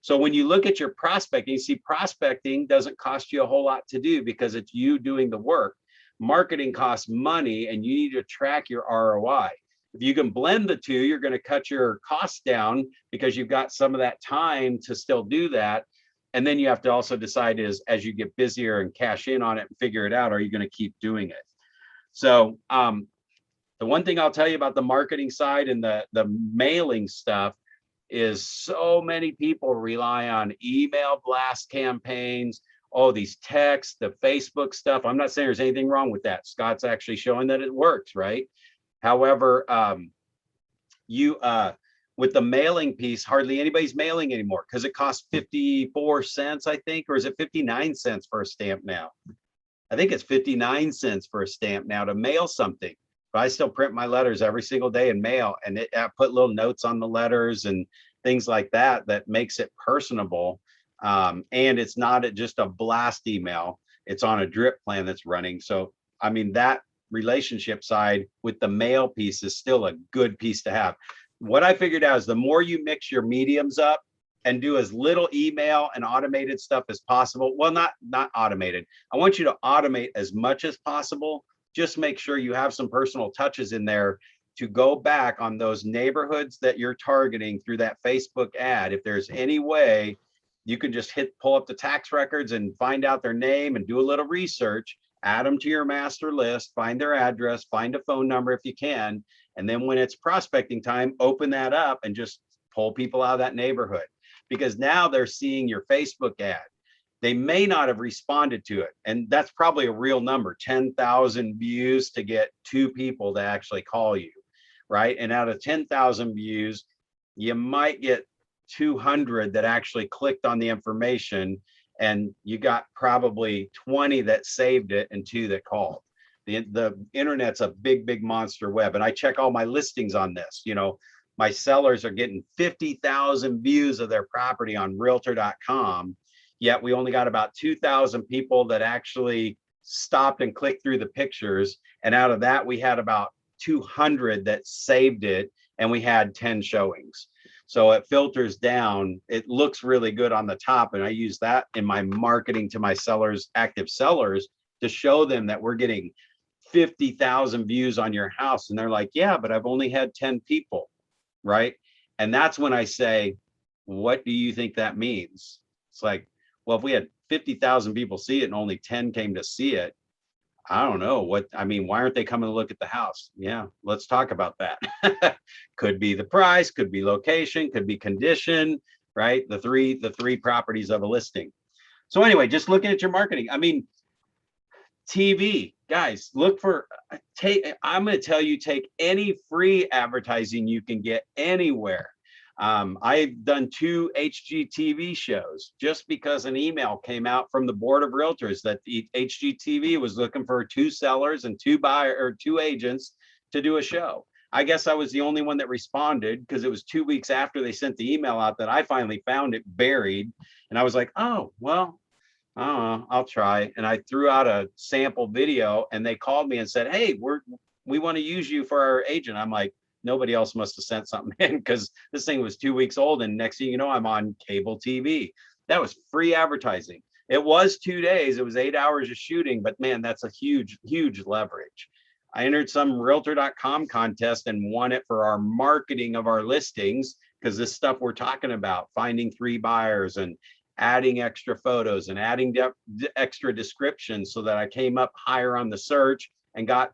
So when you look at your prospecting, you see prospecting doesn't cost you a whole lot to do because it's you doing the work. Marketing costs money, and you need to track your ROI. If you can blend the two, you're going to cut your costs down because you've got some of that time to still do that. And then you have to also decide as you get busier and cash in on it and figure it out, are you going to keep doing it? So the one thing I'll tell you about the marketing side and the mailing stuff is so many people rely on email blast campaigns, these texts, the Facebook stuff. I'm not saying there's anything wrong with that. Scott's actually showing that it works, right? However, with the mailing piece, hardly anybody's mailing anymore because it costs 54 cents, I think, or is it 59 cents for a stamp now? I think it's 59 cents for a stamp now to mail something. But I still print my letters every single day and mail, and I put little notes on the letters and things like that that makes it personable. And it's not just a blast email. It's on a drip plan that's running. So, I mean, that relationship side with the mail piece is still a good piece to have. What I figured out is the more you mix your mediums up and do as little email and automated stuff as possible. Well, not automated. I want you to automate as much as possible. Just make sure you have some personal touches in there to go back on those neighborhoods that you're targeting through that Facebook ad. If there's any way you can just pull up the tax records and find out their name and do a little research, add them to your master list, find their address, find a phone number if you can. And then when it's prospecting time, open that up and just pull people out of that neighborhood, because now they're seeing your Facebook ad. They may not have responded to it. And that's probably a real number, 10,000 views to get 2 people to actually call you, right? And out of 10,000 views, you might get 200 that actually clicked on the information, and you got probably 20 that saved it and 2 that called. The internet's a big monster web, and I check all my listings on this. You know, my sellers are getting 50,000 views of their property on realtor.com, yet we only got about 2,000 people that actually stopped and clicked through the pictures, and out of that we had about 200 that saved it, and we had 10 showings. So it filters down. It looks really good on the top, and I use that in my marketing to my sellers, active sellers, to show them that we're getting 50,000 views on your house. And they're like, yeah, but I've only had 10 people, right? And that's when I say, what do you think that means? It's like, well, if we had 50,000 people see it and only 10 came to see it, I don't know what, I mean, why aren't they coming to look at the house? Yeah, let's talk about that. Could be the price, could be location, could be condition, right? The three properties of a listing. So anyway, just looking at your marketing, I mean, TV, guys, look for, I'm going to tell you, take any free advertising you can get anywhere. I've done 2 HGTV shows just because an email came out from the board of realtors that the HGTV was looking for 2 sellers and 2 agents to do a show. I guess I was the only one that responded because it was 2 weeks after they sent the email out that I finally found it buried. And I was like, oh, well, I'll try. And I threw out a sample video, and they called me and said, hey, we want to use you for our agent. I'm like, nobody else must have sent something in, because this thing was 2 weeks old, and next thing you know, I'm on cable TV. That was free advertising. It was 2 days. It was 8 hours of shooting, but man, that's a huge leverage. I entered some realtor.com contest and won it for our marketing of our listings, because this stuff we're talking about, finding 3 buyers and adding extra photos and adding extra descriptions, so that I came up higher on the search and got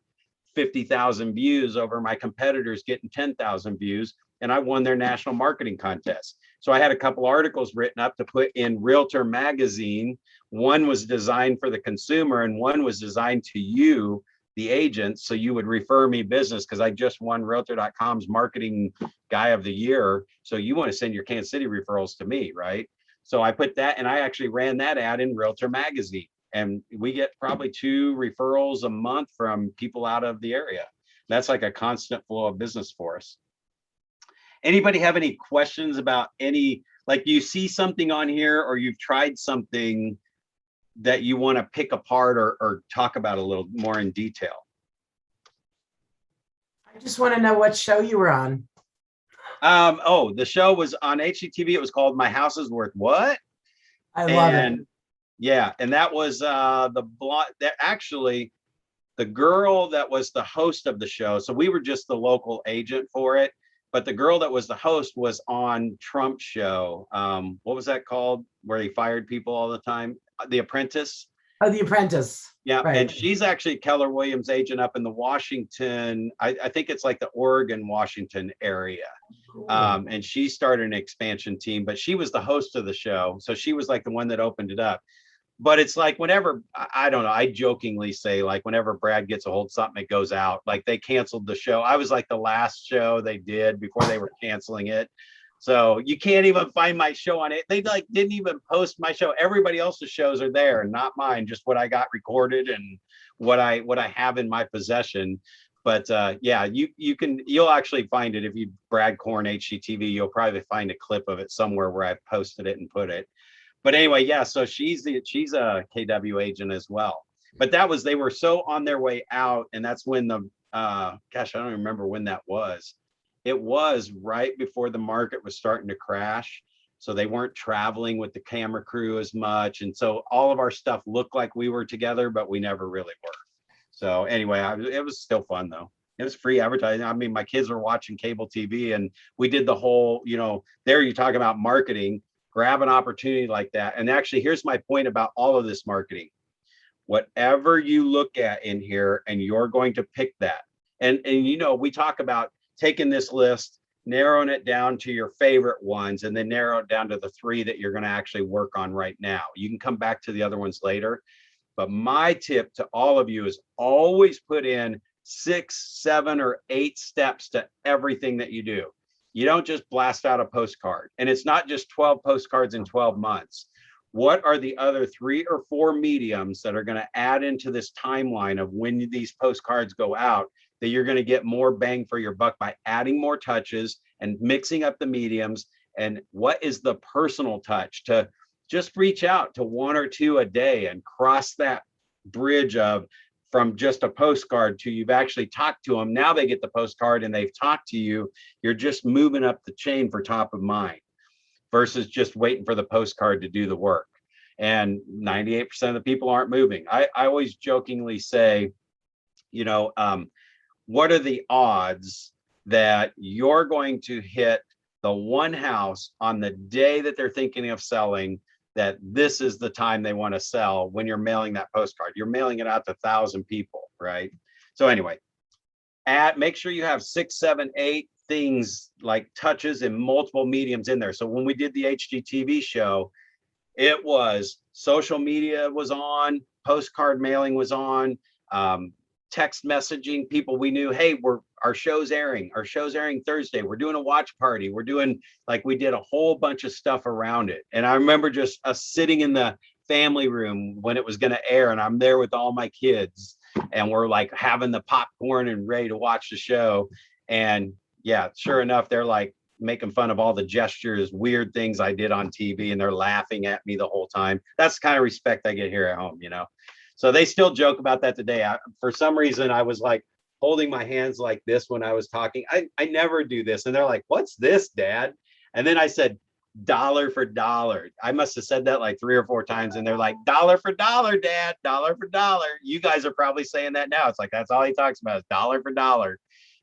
50,000 views over my competitors getting 10,000 views. And I won their national marketing contest. So I had a couple articles written up to put in Realtor magazine. One was designed for the consumer and one was designed to you, the agent, so you would refer me business, because I just won realtor.com's marketing guy of the year. So you want to send your Kansas City referrals to me, right? So I put that, and I actually ran that ad in Realtor magazine, and we get probably 2 referrals a month from people out of the area. That's like a constant flow of business for us. Anybody have any questions about any, like you see something on here or you've tried something that you want to pick apart or talk about a little more in detail? I just want to know what show you were on. Oh, the show was on HGTV. It was called My House is Worth What? I love And it. yeah, and that was the blonde, that actually the girl that was the host of the show. So we were just the local agent for it, but the girl that was the host was on Trump's show. What was that called, where he fired people all the time? The Apprentice. Oh, The Apprentice. Yeah, Right. and she's actually Keller Williams agent up in the Washington, I think it's like the Oregon, Washington area. Cool. And she started an expansion team, but she was the host of the show. So she was like the one that opened it up. But it's like whenever, I don't know, I jokingly say, like whenever Brad gets a hold of something, it goes out. Like they canceled the show. I was like the last show they did before they were canceling it. So you can't even find my show on it. They like didn't even post my show. Everybody else's shows are there and not mine, just what I got recorded and what I have in my possession. But yeah, you'll actually find it if you Brad Korn HGTV, you'll probably find a clip of it somewhere where I posted it and put it. But anyway, yeah, so she's a KW agent as well. But they were so on their way out, and that's when the gosh, I don't remember when that was. It was right before the market was starting to crash. So they weren't traveling with the camera crew as much. And so all of our stuff looked like we were together, but we never really were. So anyway, it was still fun though. It was free advertising. I mean, my kids were watching cable TV and we did the whole, there you talk about marketing, grab an opportunity like that. And actually, here's my point about all of this marketing. Whatever you look at in here, and you're going to pick that. And we talk about taking this list, narrowing it down to your favorite ones, and then narrow it down to the 3 that you're going to actually work on right now. You can come back to the other ones later. But my tip to all of you is always put in 6, 7, or 8 steps to everything that you do. You don't just blast out a postcard. And it's not just 12 postcards in 12 months. What are the other 3 or 4 mediums that are going to add into this timeline of when these postcards go out, that you're going to get more bang for your buck by adding more touches and mixing up the mediums? And what is the personal touch to just reach out to 1 or 2 a day and cross that bridge of from just a postcard to you've actually talked to them. Now they get the postcard and they've talked to you. You're just moving up the chain for top of mind versus just waiting for the postcard to do the work. And 98% of the people aren't moving. I always jokingly say, what are the odds that you're going to hit the one house on the day that they're thinking of selling, that this is the time they want to sell when you're mailing that postcard? You're mailing it out to 1,000 people, right? So anyway, make sure you have 6, 7, 8 things like touches and multiple mediums in there. So when we did the HGTV show, it was social media was on, postcard mailing was on, text messaging people we knew, hey, our show's airing Thursday, we're doing a watch party, we did a whole bunch of stuff around it. And I remember just us sitting in the family room when it was going to air, and I'm there with all my kids, and we're like having the popcorn and ready to watch the show. And yeah, sure enough, they're like making fun of all the gestures, weird things I did on TV, and they're laughing at me the whole time. That's the kind of respect I get here at home, So they still joke about that today. For some reason, I was like holding my hands like this when I was talking. I never do this. And they're like, what's this, Dad? And then I said, dollar for dollar. I must have said that like 3 or 4 times, and they're like, dollar for dollar, Dad, dollar for dollar. You guys are probably saying that now. It's like, that's all he talks about is dollar for dollar.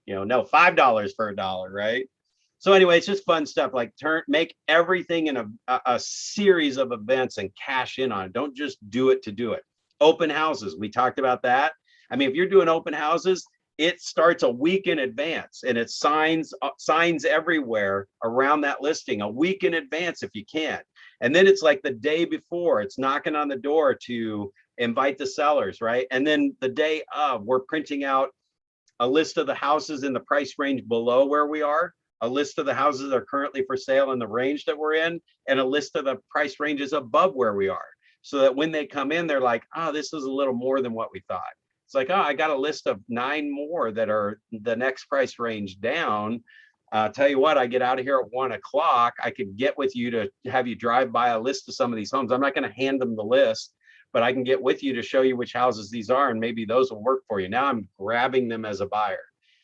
You know, no, $5 for a dollar, right? So anyway, it's just fun stuff. Like make everything in a series of events and cash in on it. Don't just do it to do it. Open houses, we talked about that. I mean, if you're doing open houses, it starts a week in advance, and it's signs everywhere around that listing a week in advance if you can. And then it's like the day before, it's knocking on the door to invite the sellers, right? And then the day of, we're printing out a list of the houses in the price range below where we are, a list of the houses that are currently for sale in the range that we're in, and a list of the price ranges above where we are. So that when they come in, they're like, oh, this is a little more than what we thought. It's like, oh, I got a list of 9 more that are the next price range down. Tell you what, I get out of here at 1 o'clock. I could get with you to have you drive by a list of some of these homes. I'm not going to hand them the list, but I can get with you to show you which houses these are, and maybe those will work for you. Now I'm grabbing them as a buyer.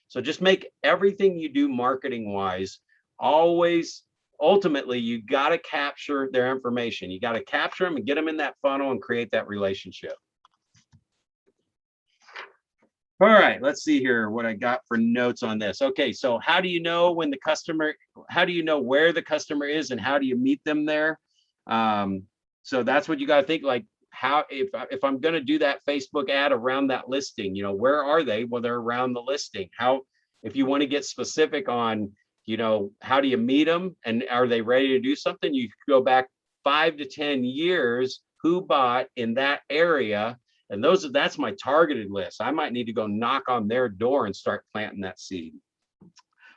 So just make everything you do marketing wise, always, ultimately, you got to capture their information. You got to capture them and get them in that funnel and create that relationship. All right, let's see here what I got for notes on this. Okay, so how do you know when the customer, how do you know where the customer is, and how do you meet them there? So that's what you got to think, like, how, if I'm going to do that Facebook ad around that listing, you know, where are they? Well, they're around the listing. How, if you want to get specific on, you know, how do you meet them and are they ready to do something? You go back 5 to 10 years, who bought in that area. And that's my targeted list. I might need to go knock on their door and start planting that seed.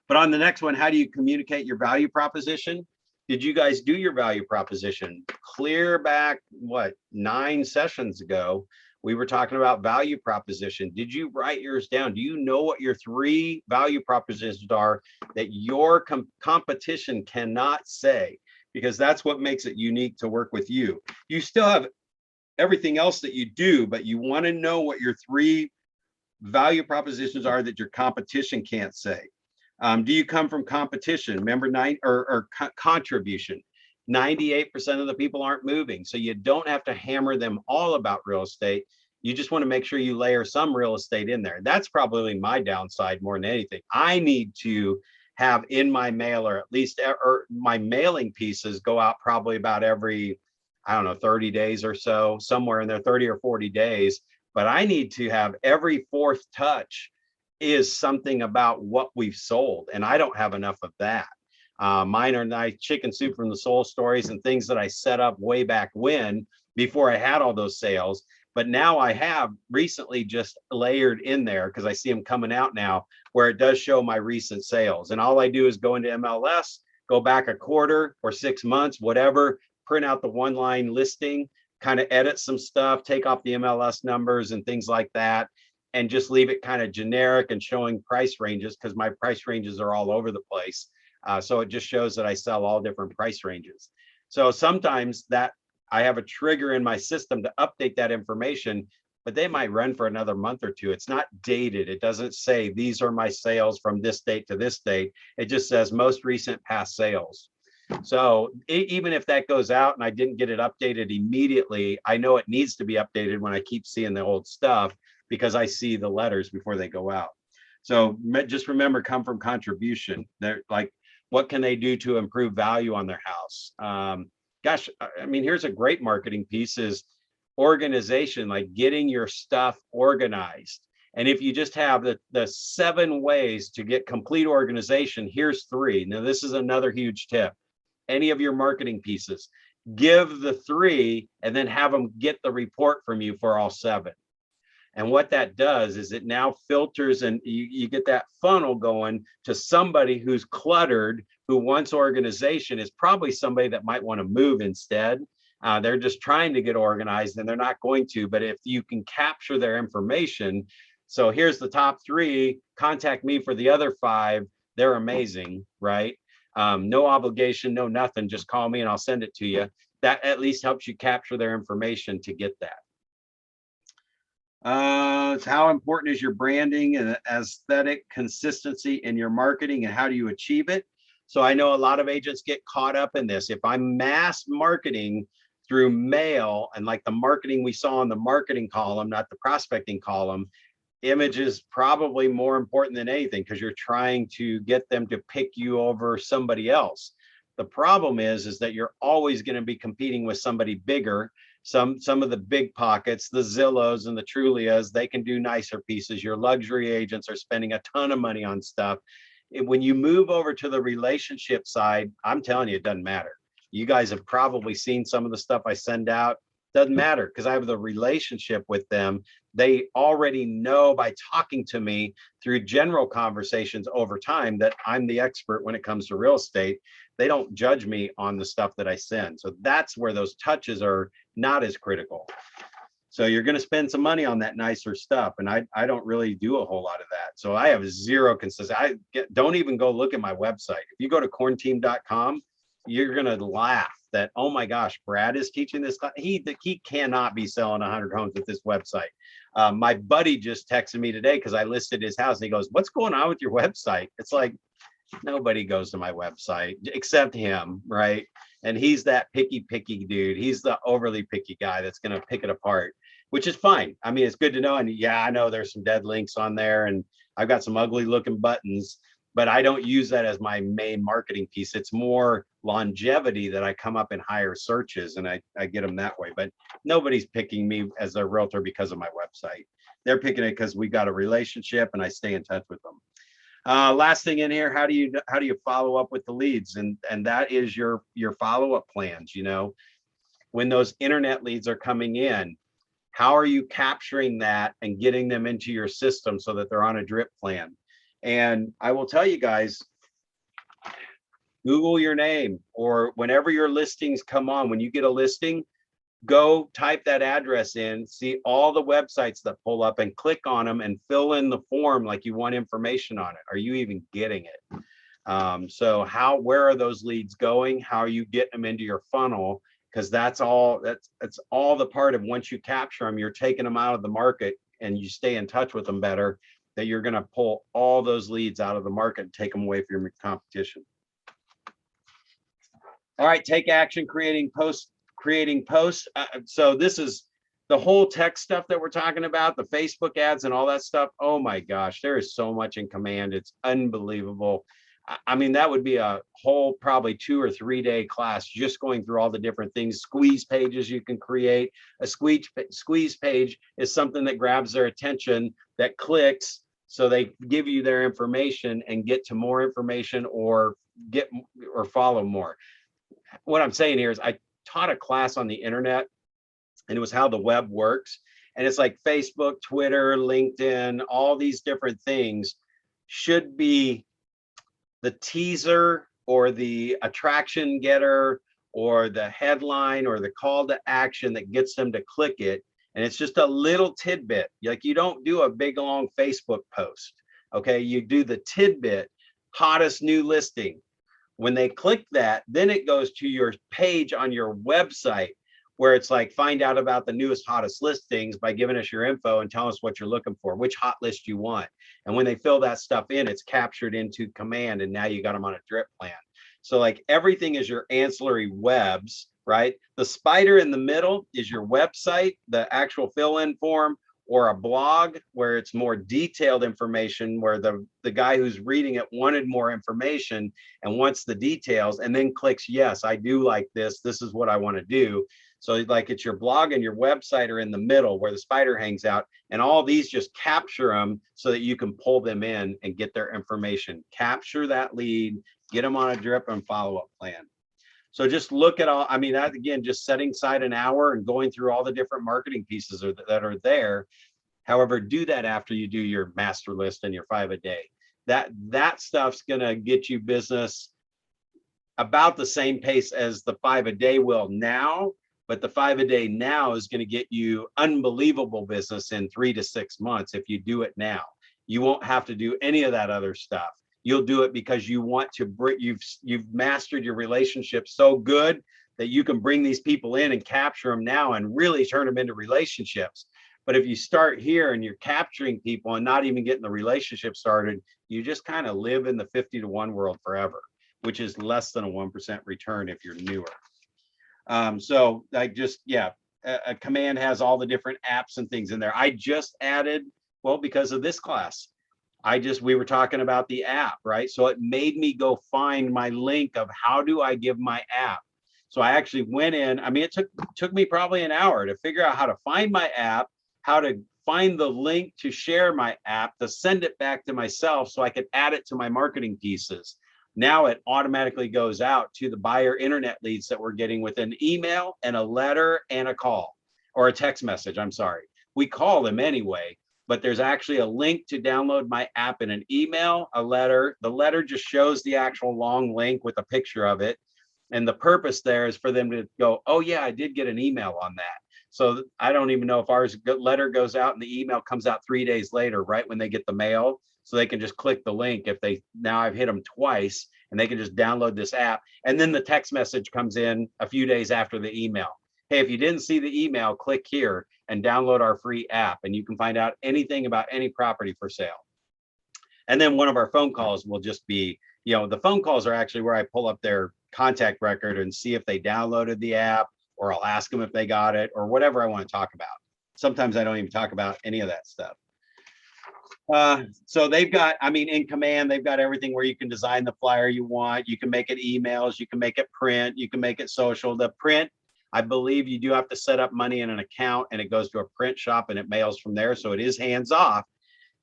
But on the next one, how do you communicate your value proposition? Did you guys do your value proposition? Clear back, what, 9 sessions ago, we were talking about value proposition. Did you write yours down? Do you know what your 3 value propositions are that your competition cannot say? Because that's what makes it unique to work with you. You still have everything else that you do, but you want to know what your 3 value propositions are that your competition can't say. Do you come from competition? Remember, contribution. 98% of the people aren't moving, so you don't have to hammer them all about real estate. You just want to make sure you layer some real estate in there. That's probably my downside more than anything. I need to have in my mailer, at least, or my mailing pieces go out probably about every, I don't know, 30 days or so, somewhere in there, 30 or 40 days. But I need to have every 4th touch is something about what we've sold. And I don't have enough of that. Mine are nice chicken soup from the soul stories and things that I set up way back when, before I had all those sales. But now I have recently just layered in there, because I see them coming out now, where it does show my recent sales. And all I do is go into MLS, go back a quarter or 6 months, whatever, print out the 1-line listing, kind of edit some stuff, take off the MLS numbers and things like that, and just leave it kind of generic and showing price ranges, because my price ranges are all over the place. So it just shows that I sell all different price ranges. So sometimes that I have a trigger in my system to update that information, but they might run for another month or 2. It's not dated. It doesn't say these are my sales from this date to this date. It just says most recent past sales. So even if that goes out and I didn't get it updated immediately, I know it needs to be updated when I keep seeing the old stuff, because I see the letters before they go out. So just remember, come from contribution. They're like, what can they do to improve value on their house? Gosh, I mean, here's a great marketing piece, is organization, like getting your stuff organized. And if you just have the 7 ways to get complete organization, here's 3. Now, this is another huge tip. Any of your marketing pieces, give the 3 and then have them get the report from you for all 7. And what that does is it now filters, and you get that funnel going to somebody who's cluttered, who wants organization, is probably somebody that might want to move instead. They're just trying to get organized and they're not going to. But if you can capture their information, so here's the top 3, contact me for the other 5. They're amazing, right? No obligation, no nothing, just call me and I'll send it to you. That at least helps you capture their information to get that. How important is your branding and aesthetic consistency in your marketing, and how do you achieve it? So I know a lot of agents get caught up in this. If I'm mass marketing through mail and like the marketing we saw in the marketing column, not the prospecting column, image is probably more important than anything because you're trying to get them to pick you over somebody else. The problem is that you're always going to be competing with somebody bigger. Some of the big pockets, the Zillows and the Trulias, they can do nicer pieces. Your luxury agents are spending a ton of money on stuff. When you move over to the relationship side, I'm telling you, it doesn't matter. You guys have probably seen some of the stuff I send out. Doesn't matter because I have the relationship with them. They already know by talking to me through general conversations over time that I'm the expert when it comes to real estate. They don't judge me on the stuff that I send. So that's where those touches are not as critical. So you're going to spend some money on that nicer stuff. And I don't really do a whole lot of that. So I have zero consistency. Don't even go look at my website. If you go to kornteam.com, you're going to laugh that, oh my gosh, Brad is teaching this. He cannot be selling 100 homes with this website. My buddy just texted me today because I listed his house and he goes, what's going on with your website? It's like, nobody goes to my website except him, right? And he's that picky dude. He's the overly picky guy that's going to pick it apart, which is fine. I mean, it's good to know. And yeah, I know there's some dead links on there and I've got some ugly looking buttons, but I don't use that as my main marketing piece. It's more longevity that I come up in higher searches and I get them that way. But nobody's picking me as their realtor because of my website. They're picking it because we got a relationship and I stay in touch with them. Last thing in here, how do you follow up with the leads? And that is your follow-up plans. You know, when those internet leads are coming in, how are you capturing that and getting them into your system so that they're on a drip plan? And I will tell you guys, Google your name, or whenever your listings come on, when you get a listing, go type that address in, see all the websites that pull up and click on them and fill in the form like you want information on it. Are you even getting it? So where are those leads going? How are you getting them into your funnel? Because that's all the part of once you capture them, you're taking them out of the market and you stay in touch with them better, that you're going to pull all those leads out of the market and take them away from your competition. All right, take action, creating posts. So this is the whole tech stuff that we're talking about, the Facebook ads and all that stuff. Oh my gosh, there is so much in command. It's unbelievable. I mean, that would be a whole probably 2 or 3 day class just going through all the different things. Squeeze pages you can create. A squeeze page is something that grabs their attention, that clicks, so they give you their information and get to more information or follow more. What I'm saying here is I taught a class on the internet and it was how the web works. And it's like Facebook, Twitter, LinkedIn, all these different things should be the teaser or the attraction getter or the headline or the call to action that gets them to click it. And it's just a little tidbit. Like, you don't do a big long Facebook post. Okay, you do the tidbit, hottest new listing. When they click that, then it goes to your page on your website where it's like, find out about the newest, hottest listings by giving us your info and tell us what you're looking for, which hot list you want. And when they fill that stuff in, it's captured into command, and now you got them on a drip plan. So like everything is your ancillary webs, right? The spider in the middle is your website, the actual fill-in form, or a blog where it's more detailed information, where the guy who's reading it wanted more information and wants the details, and then clicks, yes, I do like this. This is what I want to do. So like it's your blog and your website are in the middle where the spider hangs out, and all these just capture them so that you can pull them in and get their information. Capture that lead, get them on a drip and follow-up plan. So just look at all, I mean, that again, just setting aside an hour and going through all the different marketing pieces that are there. However, do that after you do your master list and your 5 a day. That stuff's gonna get you business about the same pace as the 5 a day will now, but the 5 a day now is gonna get you unbelievable business in 3 to 6 months if you do it now. You won't have to do any of that other stuff. You'll do it because you want to bring, you've mastered your relationship so good that you can bring these people in and capture them now and really turn them into relationships. But if you start here and you're capturing people and not even getting the relationship started, you just kind of live in the 50 to 1 world forever. which is less than a 1% return if you're newer. So I just, yeah, a Command has all the different apps and things in there. I just added, well, because of this class, we were talking about the app, right? So it made me go find my link of how do I give my app. So I actually went in, I mean, it took me probably an hour to figure out how to find my app, how to find the link to share my app, to send it back to myself so I could add it to my marketing pieces. Now it automatically goes out to the buyer internet leads that we're getting with an email and a letter and a call, or a text message, I'm sorry. We call them anyway, but there's actually a link to download my app in an email, a letter. The letter just shows the actual long link with a picture of it. And the purpose there is for them to go, oh yeah, I did get an email on that. So I don't even know if ours letter goes out and the email comes out 3 days later, right when they get the mail. So they can just click the link if now I've hit them twice and they can just download this app. And then the text message comes in a few days after the email. Hey, if you didn't see the email, click here and download our free app and you can find out anything about any property for sale. And then one of our phone calls will just be, the phone calls are actually where I pull up their contact record and see if they downloaded the app, or I'll ask them if they got it, or whatever I want to talk about. Sometimes I don't even talk about any of that stuff. So they've got, in Command, they've got everything where you can design the flyer you want. You can make it emails, you can make it print, you can make it social. The print, I believe you do have to set up money in an account and it goes to a print shop and it mails from there. So it is hands off.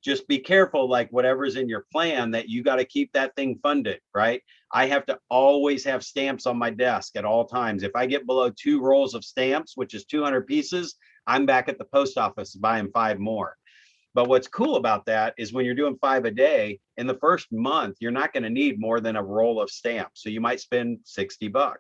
Just be careful, like whatever's in your plan, that you got to keep that thing funded, right? I have to always have stamps on my desk at all times. If I get below 2 rolls of stamps, which is 200 pieces, I'm back at the post office buying 5 more. But what's cool about that is when you're doing 5 a day, in the first month, you're not going to need more than a roll of stamps. So you might spend $60.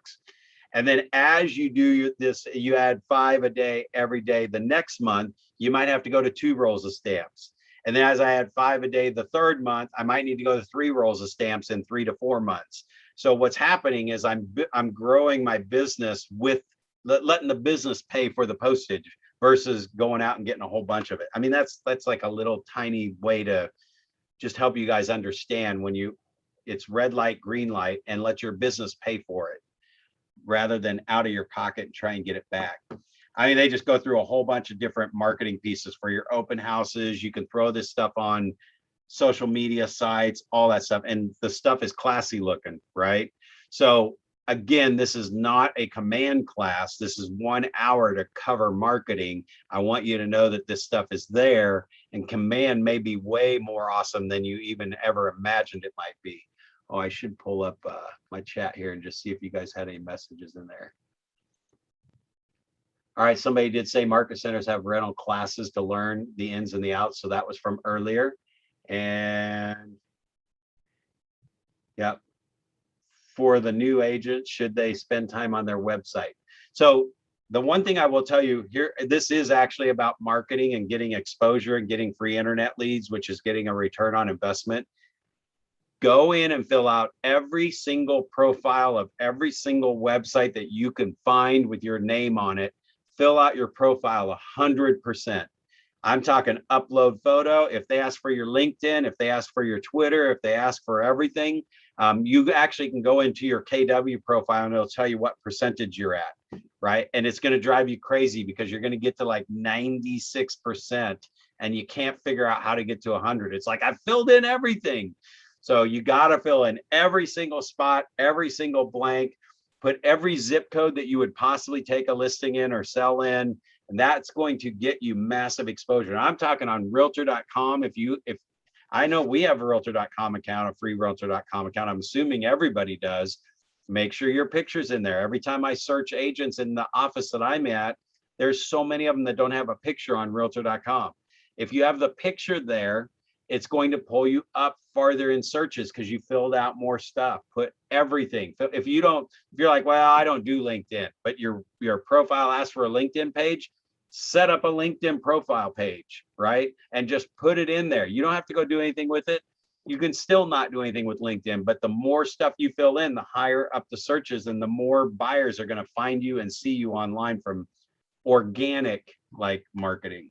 And then as you do this, you add 5 a day every day. The next month, you might have to go to 2 rolls of stamps. And then as I add 5 a day, the third month, I might need to go to 3 rolls of stamps in 3 to 4 months. So what's happening is I'm growing my business with letting the business pay for the postage versus going out and getting a whole bunch of it. That's like a little tiny way to just help you guys understand when it's red light, green light, and let your business pay for it rather than out of your pocket and try and get it back. They just go through a whole bunch of different marketing pieces for your open houses. You can throw this stuff on social media sites, all that stuff. And the stuff is classy looking, right? So again, this is not a Command class. This is 1 hour to cover marketing. I want you to know that this stuff is there, and Command may be way more awesome than you even ever imagined it might be. Oh, I should pull up my chat here and just see if you guys had any messages in there. All right, somebody did say market centers have rental classes to learn the ins and the outs. So that was from earlier. And yeah, for the new agents, should they spend time on their website? So the one thing I will tell you here, this is actually about marketing and getting exposure and getting free internet leads, which is getting a return on investment. Go in and fill out every single profile of every single website that you can find with your name on it. Fill out your profile 100%. I'm talking upload photo. If they ask for your LinkedIn, if they ask for your Twitter, if they ask for everything, you actually can go into your KW profile and it'll tell you what percentage you're at, right? And it's going to drive you crazy because you're going to get to like 96% and you can't figure out how to get to 100. It's like, I filled in everything. So you got to fill in every single spot, every single blank. Put every zip code that you would possibly take a listing in or sell in, and that's going to get you massive exposure. And I'm talking on realtor.com. If I know we have a realtor.com account, a free realtor.com account, I'm assuming everybody does. Make sure your picture's in there. Every time I search agents in the office that I'm at, there's so many of them that don't have a picture on realtor.com. If you have the picture there, it's going to pull you up farther in searches because you filled out more stuff. Put everything. If you're like, well, I don't do LinkedIn, but your profile asks for a LinkedIn page, set up a LinkedIn profile page, right? And just put it in there. You don't have to go do anything with it. You can still not do anything with LinkedIn, but the more stuff you fill in, the higher up the searches and the more buyers are going to find you and see you online from organic like marketing.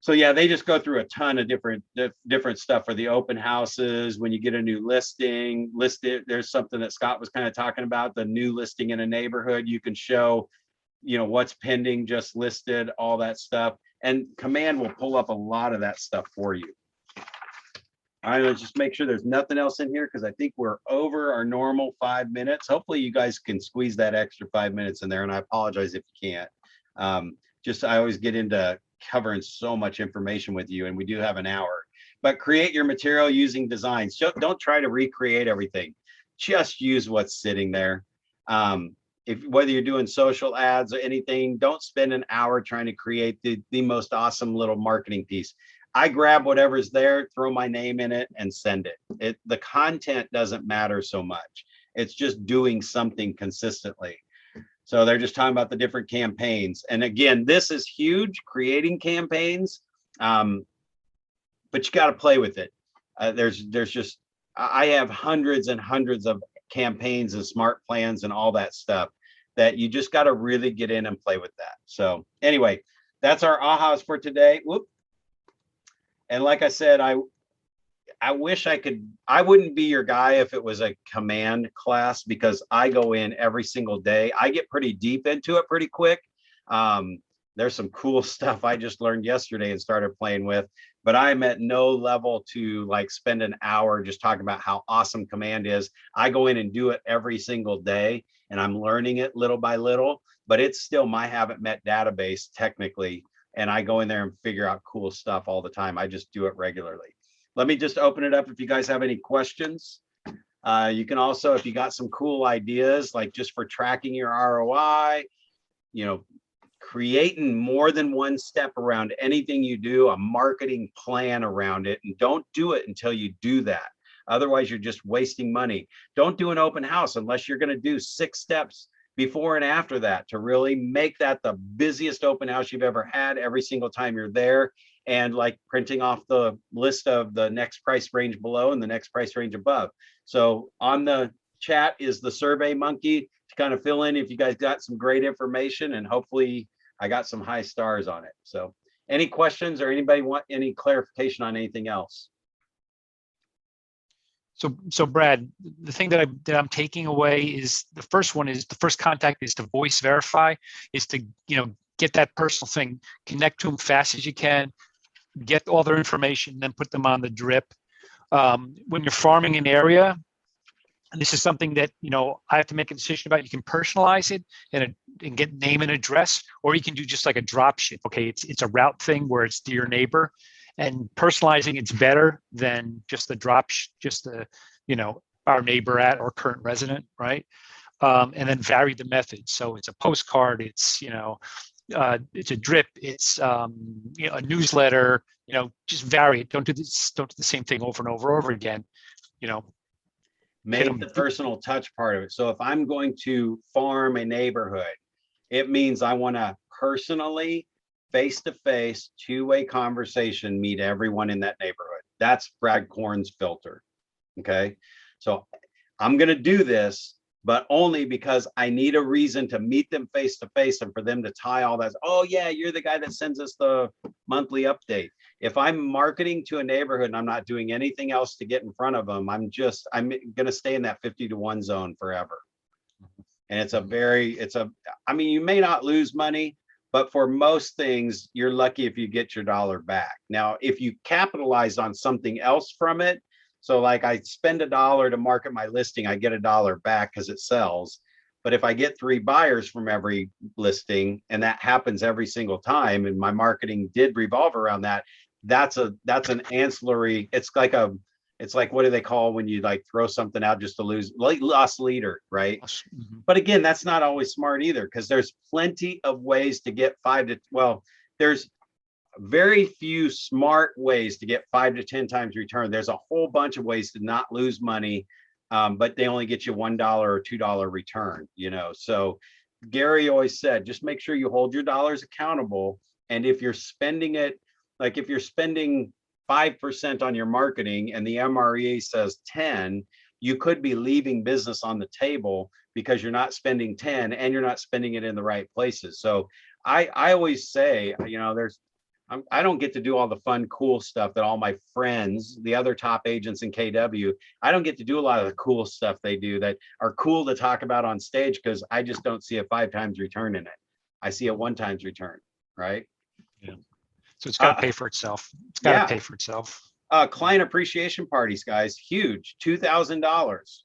So yeah, they just go through a ton of different stuff for the open houses. When you get a new listing, listed, there's something that Scott was kind of talking about, the new listing in a neighborhood. You can show, what's pending, just listed, all that stuff. And Command will pull up a lot of that stuff for you. All right, let's just make sure there's nothing else in here because I think we're over our normal 5 minutes. Hopefully you guys can squeeze that extra 5 minutes in there, and I apologize if you can't. I always get into covering so much information with you, and we do have an hour. But create your material using designs. Don't try to recreate everything. Just use what's sitting there. Whether you're doing social ads or anything, don't spend an hour trying to create the most awesome little marketing piece. I grab whatever's there, throw my name in it, and send it. The content doesn't matter so much. It's just doing something consistently. So they're just talking about the different campaigns. And again, this is huge, creating campaigns, but you got to play with it. I have hundreds and hundreds of campaigns and smart plans and all that stuff that you just got to really get in and play with that. So anyway, that's our ahas for today. Whoop. And like I said, I wish I wouldn't be your guy if it was a Command class, because I go in every single day. I get pretty deep into it pretty quick. There's some cool stuff I just learned yesterday and started playing with, but I'm at no level to like spend an hour just talking about how awesome Command is. I go in and do it every single day, and I'm learning it little by little, but it's still my haven't met database technically. And I go in there and figure out cool stuff all the time. I just do it regularly. Let me just open it up if you guys have any questions. You can also, if you got some cool ideas, like just for tracking your ROI, creating more than one step around anything you do, a marketing plan around it, and don't do it until you do that. Otherwise, you're just wasting money. Don't do an open house unless you're going to do 6 steps before and after that to really make that the busiest open house you've ever had every single time you're there. And like printing off the list of the next price range below and the next price range above. So on the chat is the Survey Monkey to kind of fill in if you guys got some great information, and hopefully I got some high stars on it. So any questions or anybody want any clarification on anything else? So Brad, the thing that I'm taking away is the first contact is to voice verify, is to get that personal thing, connect to them fast as you can, get all their information, then put them on the drip. When you're farming an area, and this is something that I have to make a decision about. You can personalize it and get name and address, or you can do just like a drop ship. Okay, it's a route thing where it's to your neighbor. And personalizing it's better than just the our neighbor at or current resident, right? And then vary the method. So it's a postcard, it's it's a drip, it's a newsletter. Just vary it. Don't do the same thing over and over again. Make the personal touch part of it. So if I'm going to farm a neighborhood, it means I want to personally, face-to-face, two-way conversation, meet everyone in that neighborhood. That's Brad Korn's filter. Okay. So I'm going to do this, but only because I need a reason to meet them face-to-face and for them to tie all that. Oh yeah, you're the guy that sends us the monthly update. If I'm marketing to a neighborhood and I'm not doing anything else to get in front of them, I'm going to stay in that 50-to-1 zone forever. And you may not lose money, but for most things, you're lucky if you get your dollar back. Now, if you capitalize on something else from it, so like I spend $1 to market my listing, I get $1 back because it sells. But if I get 3 buyers from every listing, and that happens every single time, and my marketing did revolve around that, that's an ancillary. It's like what do they call when you like throw something out just to lose, like lost leader, right? Mm-hmm. But again, that's not always smart either, because there's plenty of ways to get there's very few smart ways to get 5 to 10 times return. There's a whole bunch of ways to not lose money, but they only get you $1 or $2 return, So Gary always said, just make sure you hold your dollars accountable. And if you're spending it, like if you're spending 5% on your marketing and the MRE says 10, you could be leaving business on the table because you're not spending 10 and you're not spending it in the right places. So I always say, I don't get to do all the fun, cool stuff that all my friends, the other top agents in KW, I don't get to do a lot of the cool stuff they do that are cool to talk about on stage because I just don't see a 5 times return in it. I see a 1 times return, right? So it's got to pay for itself. It's got to pay for itself. Client appreciation parties, guys, huge, $2,000.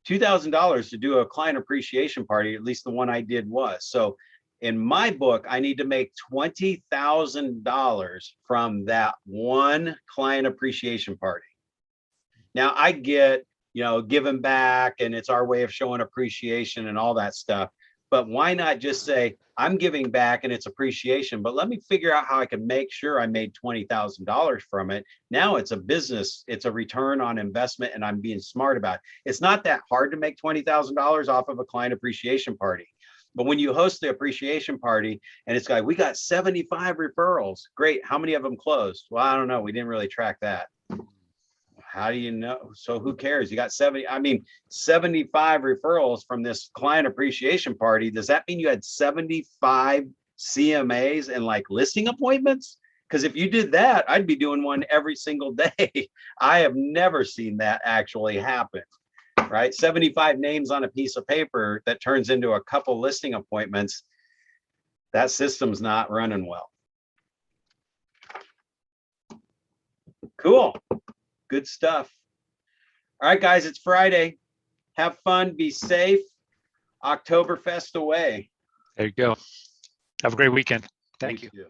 $2,000 to do a client appreciation party, at least the one I did was. So in my book, I need to make $20,000 from that one client appreciation party. Now I get, giving back and it's our way of showing appreciation and all that stuff. But why not just say, I'm giving back and it's appreciation, but let me figure out how I can make sure I made $20,000 from it. Now it's a business, it's a return on investment, and I'm being smart about it. It's not that hard to make $20,000 off of a client appreciation party. But when you host the appreciation party and it's like, we got 75 referrals, great. How many of them closed? Well, I don't know. We didn't really track that. How do you know? So who cares? You got 75 referrals from this client appreciation party. Does that mean you had 75 CMAs and like listing appointments? Because if you did that, I'd be doing one every single day. I have never seen that actually happen, right? 75 names on a piece of paper that turns into a couple listing appointments. That system's not running well. Cool. Good stuff. All right, guys, it's Friday. Have fun, be safe. Oktoberfest away. There you go. Have a great weekend. Thank you. You.